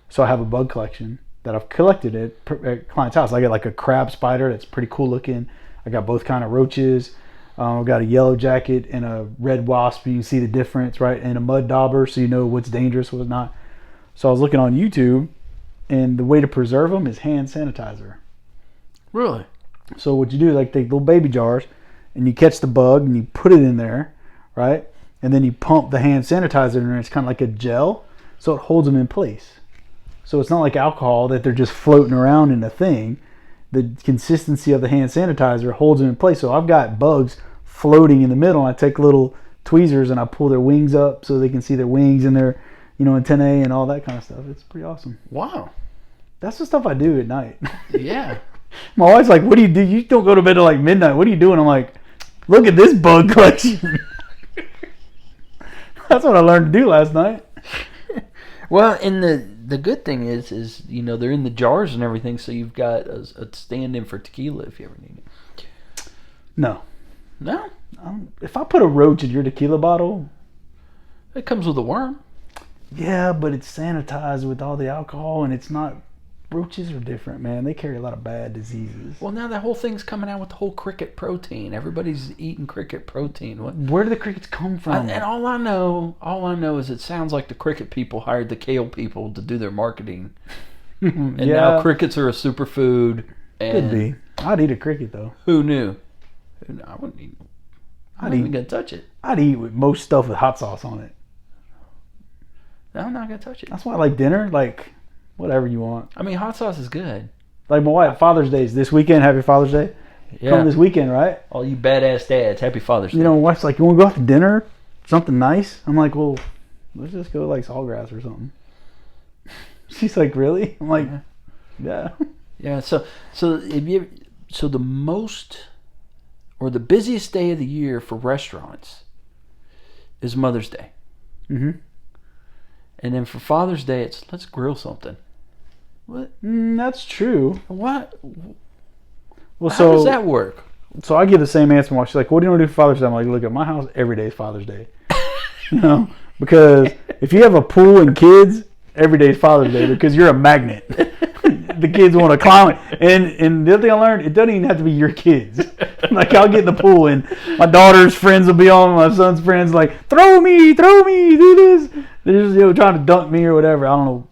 So I have a bug collection that I've collected at client's house. I got like a crab spider that's pretty cool looking. I got both kind of roaches. I've got a yellow jacket and a red wasp. You can see the difference, right? And a mud dauber, so you know what's dangerous, what's not. So I was looking on YouTube, and the way to preserve them is hand sanitizer. Really? So what you do is like take little baby jars, and you catch the bug, and you put it in there, right? And then you pump the hand sanitizer in there. It's kind of like a gel, so it holds them in place. So it's not like alcohol that they're just floating around in a thing. The consistency of the hand sanitizer holds them in place. So I've got bugs floating in the middle. And I take little tweezers and I pull their wings up so they can see their wings and their, antennae and all that kind of stuff. It's pretty awesome. Wow. That's the stuff I do at night. Yeah. My wife's like, what do you do? You don't go to bed till like midnight. What are you doing? I'm like, look at this bug collection. That's what I learned to do last night. Well, and the good thing is they're in the jars and everything, so you've got a stand-in for tequila if you ever need it. No. No? If I put a roach in your tequila bottle... It comes with a worm. Yeah, but it's sanitized with all the alcohol, and it's not... Roaches are different, man. They carry a lot of bad diseases. Well, now that whole thing's coming out with the whole cricket protein. Everybody's eating cricket protein. What? Where do the crickets come from? And all I know is it sounds like the cricket people hired the kale people to do their marketing. And now crickets are a superfood. Could be. I'd eat a cricket, though. Who knew? I wouldn't eat. I'm not even going to touch it. I'd eat with most stuff with hot sauce on it. No, I'm not going to touch it. That's why I like dinner. Like... Whatever you want. I mean, hot sauce is good. Like my wife, Father's Day is this weekend. Happy Father's Day. Yeah. Come this weekend, right? All you badass dads, happy Father's Day. You know, my wife's like, you want to go out to dinner? Something nice? I'm like, well, let's just go like Sawgrass or something. She's like, really? I'm like, yeah. Yeah. So the most or the busiest day of the year for restaurants is Mother's Day. Mm-hmm. And then for Father's Day, it's let's grill something. What? That's true. What? Well, How does that work? So I give the same answer. She's like, what do you want to do for Father's Day? I'm like, look, at my house, every day is Father's Day. You know? Because if you have a pool and kids, every day is Father's Day because you're a magnet. The kids want to climb it. And the other thing I learned, it doesn't even have to be your kids. Like, I'll get in the pool and my daughter's friends will be on, my son's friends like, throw me, do this. They're just, trying to dunk me or whatever. I don't know.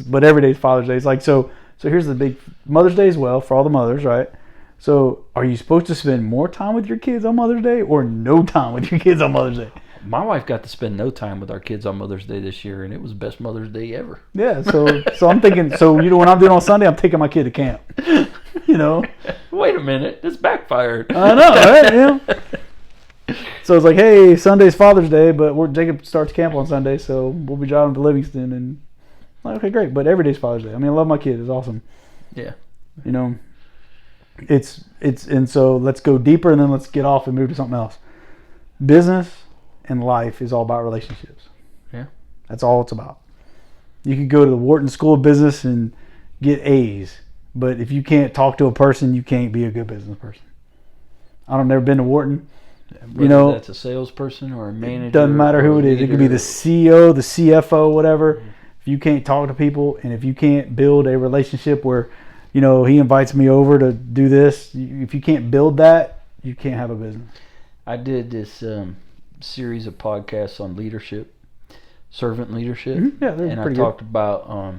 But every day is Father's Day. It's like, so here's the big, Mother's Day as well for all the mothers, right? So are you supposed to spend more time with your kids on Mother's Day or no time with your kids on Mother's Day? My wife got to spend no time with our kids on Mother's Day this year, and it was the best Mother's Day ever. Yeah, so I'm thinking, what I'm doing on Sunday, I'm taking my kid to camp. Wait a minute, this backfired. I know, right? Yeah. So it's like, hey, Sunday's Father's Day, but Jacob starts camp on Sunday, so we'll be driving to Livingston, and I'm like, okay, great. But every day's Father's Day. I mean, I love my kid; it's awesome. Yeah. And so let's go deeper, and then let's get off and move to something else. Business and life is all about relationships. Yeah. That's all it's about. You could go to the Wharton School of Business and get A's, but if you can't talk to a person, you can't be a good business person. I've never been to Wharton. Whether that's a salesperson or a manager. Doesn't matter who it is. It could be the CEO, the CFO, whatever. Mm-hmm. If you can't talk to people and if you can't build a relationship where, he invites me over to do this, if you can't build that, you can't have a business. I did this series of podcasts on leadership, servant leadership. Mm-hmm. Yeah, and I talked about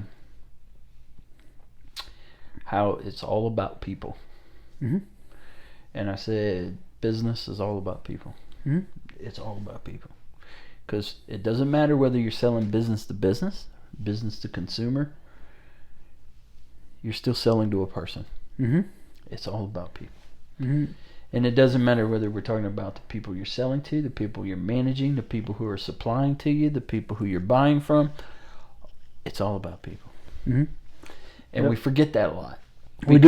how it's all about people. Mm-hmm. And I said business is all about people. Mm-hmm. It's all about people. Because it doesn't matter whether you're selling business to business to consumer, you're still selling to a person. Mm-hmm. It's all about people. Mm-hmm. And it doesn't matter whether we're talking about the people you're selling to, the people you're managing, the people who are supplying to you, the people who you're buying from. It's all about people. Mm-hmm. And we forget that a lot. We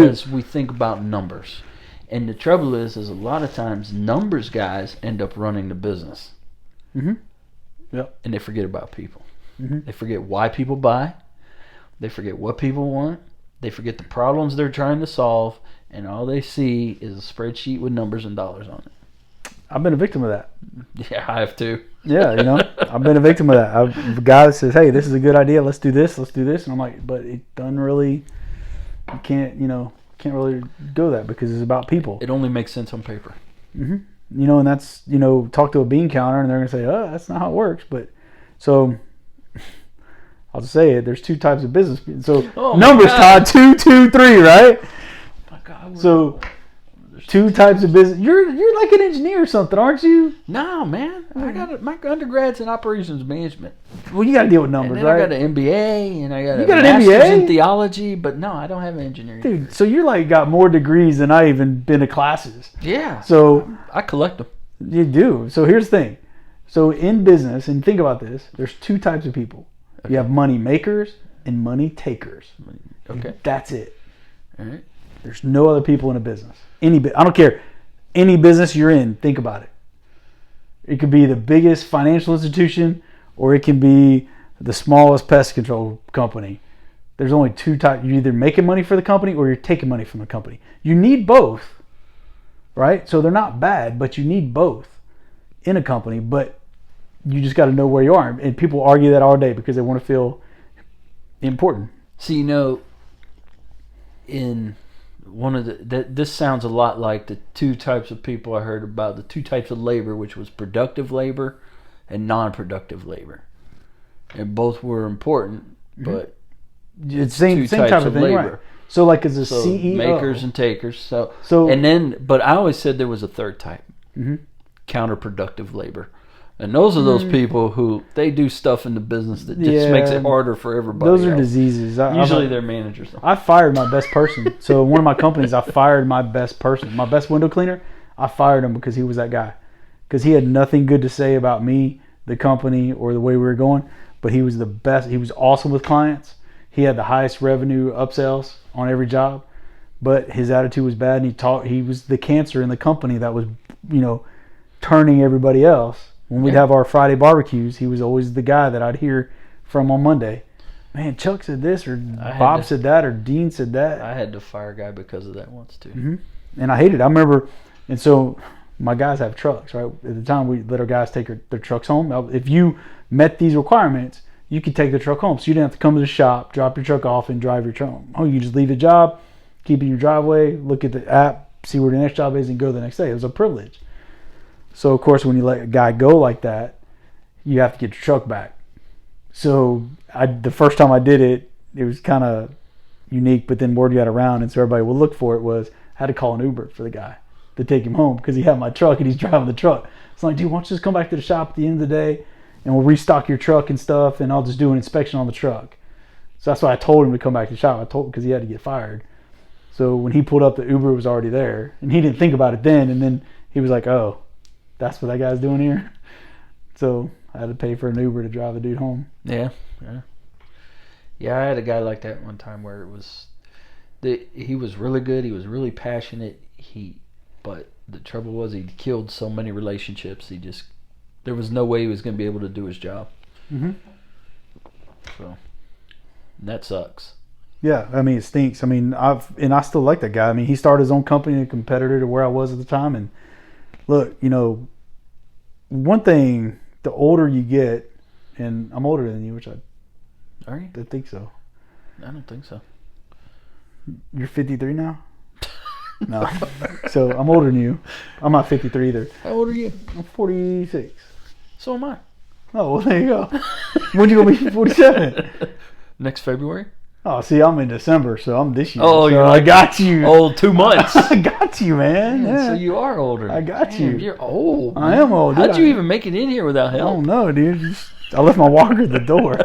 think about numbers. And the trouble is a lot of times numbers guys end up running the business. Mm-hmm. Yep. And they forget about people. Mm-hmm. They forget why people buy. They forget what people want. They forget the problems they're trying to solve. And all they see is a spreadsheet with numbers and dollars on it. I've been a victim of that. Yeah, I have too. Yeah, I've been a victim of that. A guy that says, hey, this is a good idea. Let's do this. And I'm like, but it doesn't really, you can't really go that because it's about people. It only makes sense on paper. Mm-hmm. And that's, talk to a bean counter and they're going to say, oh, that's not how it works. But so I'll just say it. There's two types of business. So numbers, Todd, 2, 2, 3, right? My God. So two types of business. You're like an engineer or something, aren't you? No, man. I got my undergrad's in operations management. Well, you got to deal with numbers, and right? I got an MBA and I got you got master's an MBA? in theology, but no, I don't have an engineering. Dude, so you're like got more degrees than I even been to classes. Yeah. So I collect them. You do. So here's the thing. So in business, and think about this, there's two types of people. Okay. You have money makers and money takers. Okay. And that's it. All right. There's no other people in a business. I don't care. Any business you're in, think about it. It could be the biggest financial institution or it can be the smallest pest control company. There's only two types. You're either making money for the company or you're taking money from the company. You need both, right? So they're not bad, but you need both in a company, but you just got to know where you are. And people argue that all day because they want to feel important. So, in one of this sounds a lot like the two types of people I heard about, the two types of labor, which was productive labor and non-productive labor. And both were important, but it's same type of thing, labor. Right? So like as a CEO, makers and takers. So and then, but I always said there was a third type, counterproductive labor. And those are those people who they do stuff in the business that just makes it harder for everybody. Those are else. diseases. Usually they're managers. Though. I fired my best person. So in one of my companies, I fired my best person. My best window cleaner, I fired him because he was that guy. Because he had nothing good to say about me, the company, or the way we were going. But he was the best. He was awesome with clients. He had the highest revenue upsells on every job. But his attitude was bad, and he was the cancer in the company that was, turning everybody else. When we'd have our Friday barbecues, he was always the guy that I'd hear from on Monday. Man, Chuck said this, or Bob said that, or Dean said that. I had to fire a guy because of that once, too. Mm-hmm. And I hated it. I remember, and so my guys have trucks, right? At the time, we let our guys take their trucks home. Now, if you met these requirements, you could take the truck home. So you didn't have to come to the shop, drop your truck off, and drive your truck home. Oh, you just leave the job, keep it in your driveway, look at the app, see where the next job is, and go the next day. It was a privilege. So, of course, when you let a guy go like that, you have to get your truck back. So, the first time I did it, it was kind of unique, but then word got around, and so everybody would look for it was, I had to call an Uber for the guy to take him home because he had my truck and he's driving the truck. It's like, dude, why don't you just come back to the shop at the end of the day and we'll restock your truck and stuff, and I'll just do an inspection on the truck. So that's why I told him to come back to the shop. I told him because he had to get fired. So when he pulled up, the Uber was already there, and he didn't think about it then, and then he was like, oh, that's what that guy's doing here. So I had to pay for an Uber to drive the dude home. Yeah. I had a guy like that one time where it was, he was really good. He was really passionate. But the trouble was he killed so many relationships. There was no way he was going to be able to do his job. Mm-hmm. So that sucks. Yeah, I mean, it stinks. I mean, I still like that guy. I mean, he started his own company, a competitor to where I was at the time, and look, one thing, the older you get, and I'm older than you, which Are you? I think so. I don't think so. You're 53 now? No. So I'm older than you. I'm not 53 either. How old are you? I'm 46. So am I. Oh, well, there you go. When you going to be 47? Next February? Oh, see, I'm in December, so I'm this year. Oh, so I got you. Oh, 2 months. I got you, man. Yeah. So you are older. I got you. You're old. Man. I am old. Dude. How'd you even make it in here without help? I don't know, dude. I left my walker at the door.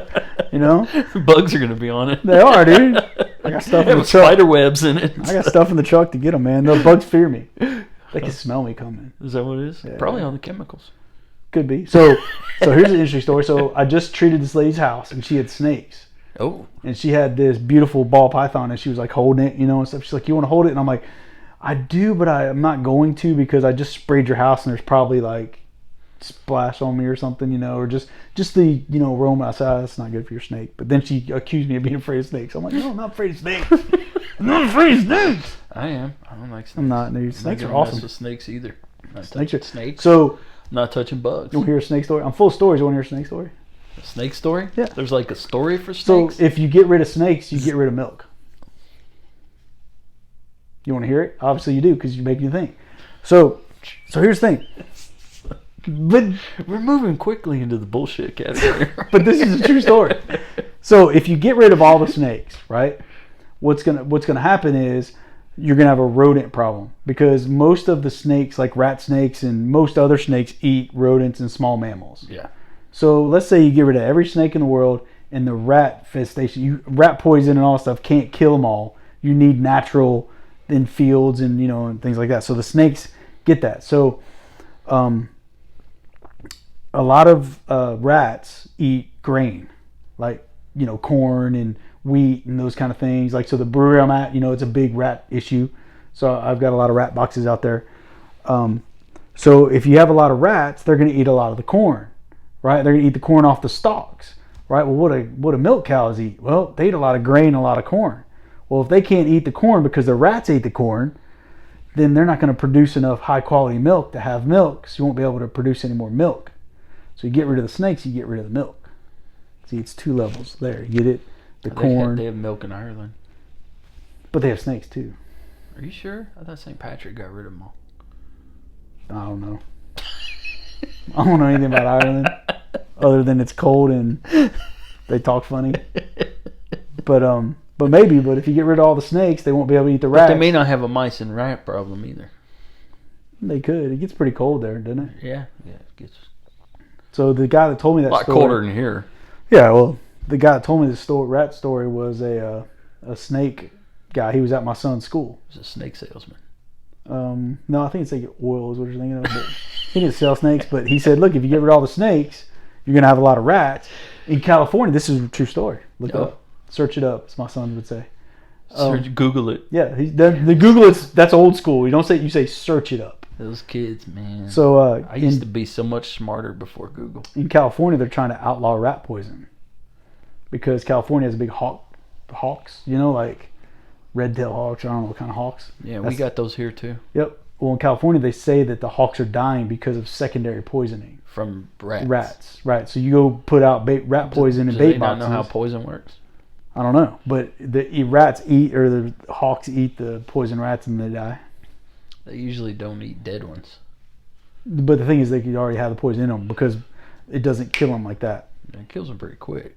Bugs are going to be on it. They are, dude. I got stuff in the truck. Spider webs in it. I got stuff in the truck to get them, man. The bugs fear me. They can smell me coming. Is that what it is? Yeah. Probably on the chemicals. Could be. So here's an interesting story. So I just treated this lady's house, and she had snakes. Oh. And she had this beautiful ball python, and she was like holding it, and stuff. She's like, "You want to hold it?" And I'm like, "I do, but I'm not going to because I just sprayed your house, and there's probably like splash on me or something, or just the roam outside. That's not good for your snake." But then she accused me of being afraid of snakes. I'm like, "No, I'm not afraid of snakes. I'm not afraid of snakes." I am. I don't like snakes. I'm not, dude. Snakes are awesome. Mess with snakes either. Not Snakes are snakes. So not touching bugs. You want to hear a snake story? I'm full of stories. You want to hear a snake story? A snake story? Yeah. There's like a story for snakes? So if you get rid of snakes, you get rid of milk. You want to hear it? Obviously you do because you make you think. So here's the thing. But we're moving quickly into the bullshit category. But this is a true story. So if you get rid of all the snakes, right? What's gonna happen is you're gonna have a rodent problem because most of the snakes, like rat snakes and most other snakes, eat rodents and small mammals. Yeah. So let's say you get rid of every snake in the world and the rat infestation, rat poison and all that stuff can't kill them all. You need natural in fields and and things like that. So the snakes get that. So a lot of rats eat grain, like corn and wheat and those kind of things. Like so the brewery I'm at, it's a big rat issue. So I've got a lot of rat boxes out there. So if you have a lot of rats, they're going to eat a lot of the corn. Right, they're gonna eat the corn off the stalks. Right, well, what do milk cows eat? Well, they eat a lot of grain, a lot of corn. Well, if they can't eat the corn because the rats ate the corn, then they're not going to produce enough high quality milk to have milk. So you won't be able to produce any more milk. So you get rid of the snakes, you get rid of the milk. See, it's 2 levels there. You get it, the corn. They have milk in Ireland, but they have snakes too. Are you sure? I thought St. Patrick got rid of them all. I don't know. I don't know anything about Ireland other than it's cold and they talk funny. But maybe. But if you get rid of all the snakes, they won't be able to eat the rats. But they may not have a mice and rat problem either. They could. It gets pretty cold there, doesn't it? Yeah. It gets. So the guy that told me that A lot story, colder than here. yeah, well, the guy that told me the rat story was a snake guy. He was at my son's school. He was a snake salesman. No, I think it's like oil is what you're thinking of. But he didn't sell snakes, but he said, look, if you get rid of all the snakes, you're going to have a lot of rats. In California, this is a true story. Look it up. Search it up, as my son would say. Google it. Yeah, the Google that's old school. You don't say, you say search it up. Those kids, man. So I used to be so much smarter before Google. In California, they're trying to outlaw rat poison because California has big hawks, like red-tailed hawks. I don't know what kind of hawks. Yeah, we got those here too. Yep. Well, in California, they say that the hawks are dying because of secondary poisoning from rats. Rats, right? So you go put out rat poison in bait boxes. Do they not know how poison works? I don't know, but the rats eat, or the hawks eat the poison rats and they die. They usually don't eat dead ones. But the thing is, they could already have the poison in them because it doesn't kill them like that. It kills them pretty quick.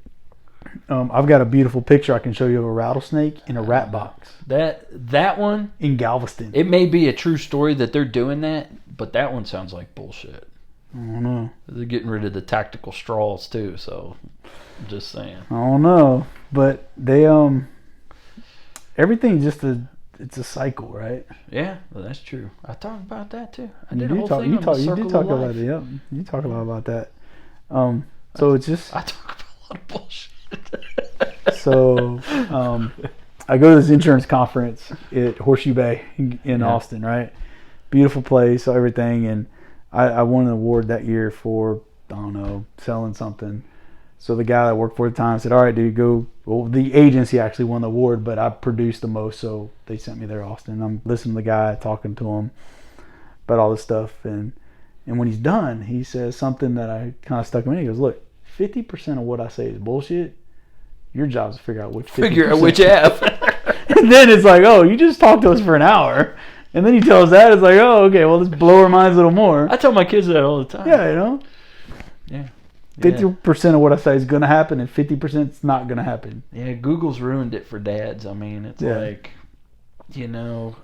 I've got a beautiful picture I can show you of a rattlesnake in a rat box. That one in Galveston. It may be a true story that they're doing that, but that one sounds like bullshit. I don't know. They're getting rid of the tactical straws too, so I'm just saying. I don't know, but they everything's just it's a cycle, right? Yeah, well, that's true. I talk about that too. I did did a a whole thing on the you circle do talk of about life. it. Yep, you talk a lot about that. So it's just I talk about a lot of bullshit. So I go to this insurance conference at Horseshoe Bay in Austin, right? Beautiful place, everything, and I won an award that year for, I don't know, selling something. So the guy that I worked for at the time said, all right, dude, go. Well, the agency actually won the award, but I produced the most, so they sent me there to Austin. I'm listening to the guy, talking to him about all this stuff, and when he's done, he says something that I kind of stuck in. He goes, look, 50% of what I say is bullshit. Your job is to figure out which 50%. Figure out which half. And then it's like, oh, you just talked to us for an hour. And then you tell us that. It's like, oh, okay, well, let's blow our minds a little more. I tell my kids that all the time. Yeah, Yeah. 50% of what I say is going to happen, and 50% is not going to happen. Yeah, Google's ruined it for dads. I mean, it's like, you're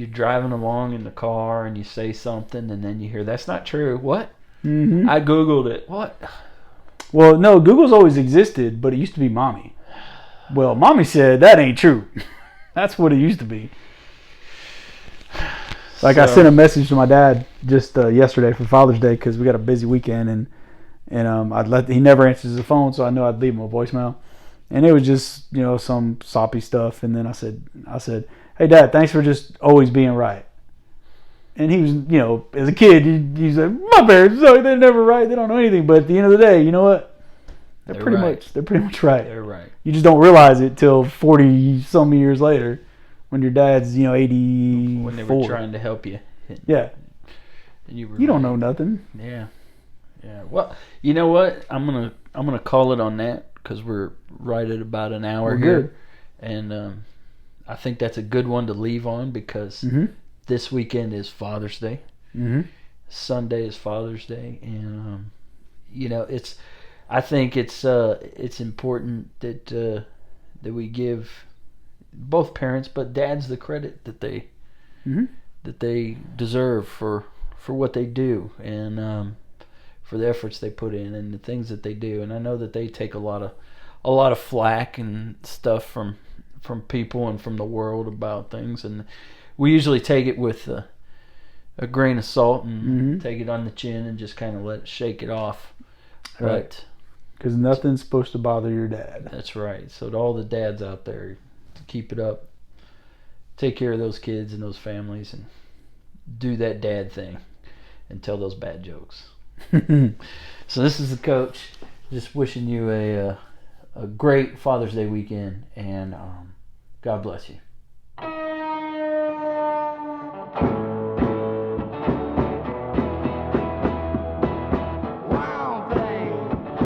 driving along in the car and you say something and then you hear, that's not true. What? Mm-hmm. I Googled it. What? Well, no, Google's always existed, but it used to be Mommy. Well, Mommy said that ain't true. That's what it used to be. Like, I sent a message to my dad just yesterday for Father's Day because we got a busy weekend, and he never answers the phone, so I knew I'd leave him a voicemail. And it was just, some soppy stuff. And then I said, hey, Dad, thanks for just always being right. And he was, as a kid, he's like, my parents, they're never right. They don't know anything. But at the end of the day, you know what? They're pretty much right. They're right. You just don't realize it till 40 some years later, when your dad's 84. When they were trying to help you. Yeah. And you don't know nothing. Yeah. Yeah. Well, you know what? I'm gonna call it on that because we're right at about an hour here, good. And I think that's a good one to leave on because this weekend is Father's Day. Mm-hmm. Sunday is Father's Day, and I think it's important that we give both parents, but dads, the credit that they deserve for what they do and for the efforts they put in and the things that they do. And I know that they take a lot of flack and stuff from people and from the world about things, and we usually take it with a grain of salt and take it on the chin and just kind of shake it off. Right. But because nothing's supposed to bother your dad. That's right. So to all the dads out there, to keep it up, take care of those kids and those families, and do that dad thing and tell those bad jokes. So this is the coach, just wishing you a great Father's Day weekend, and God bless you.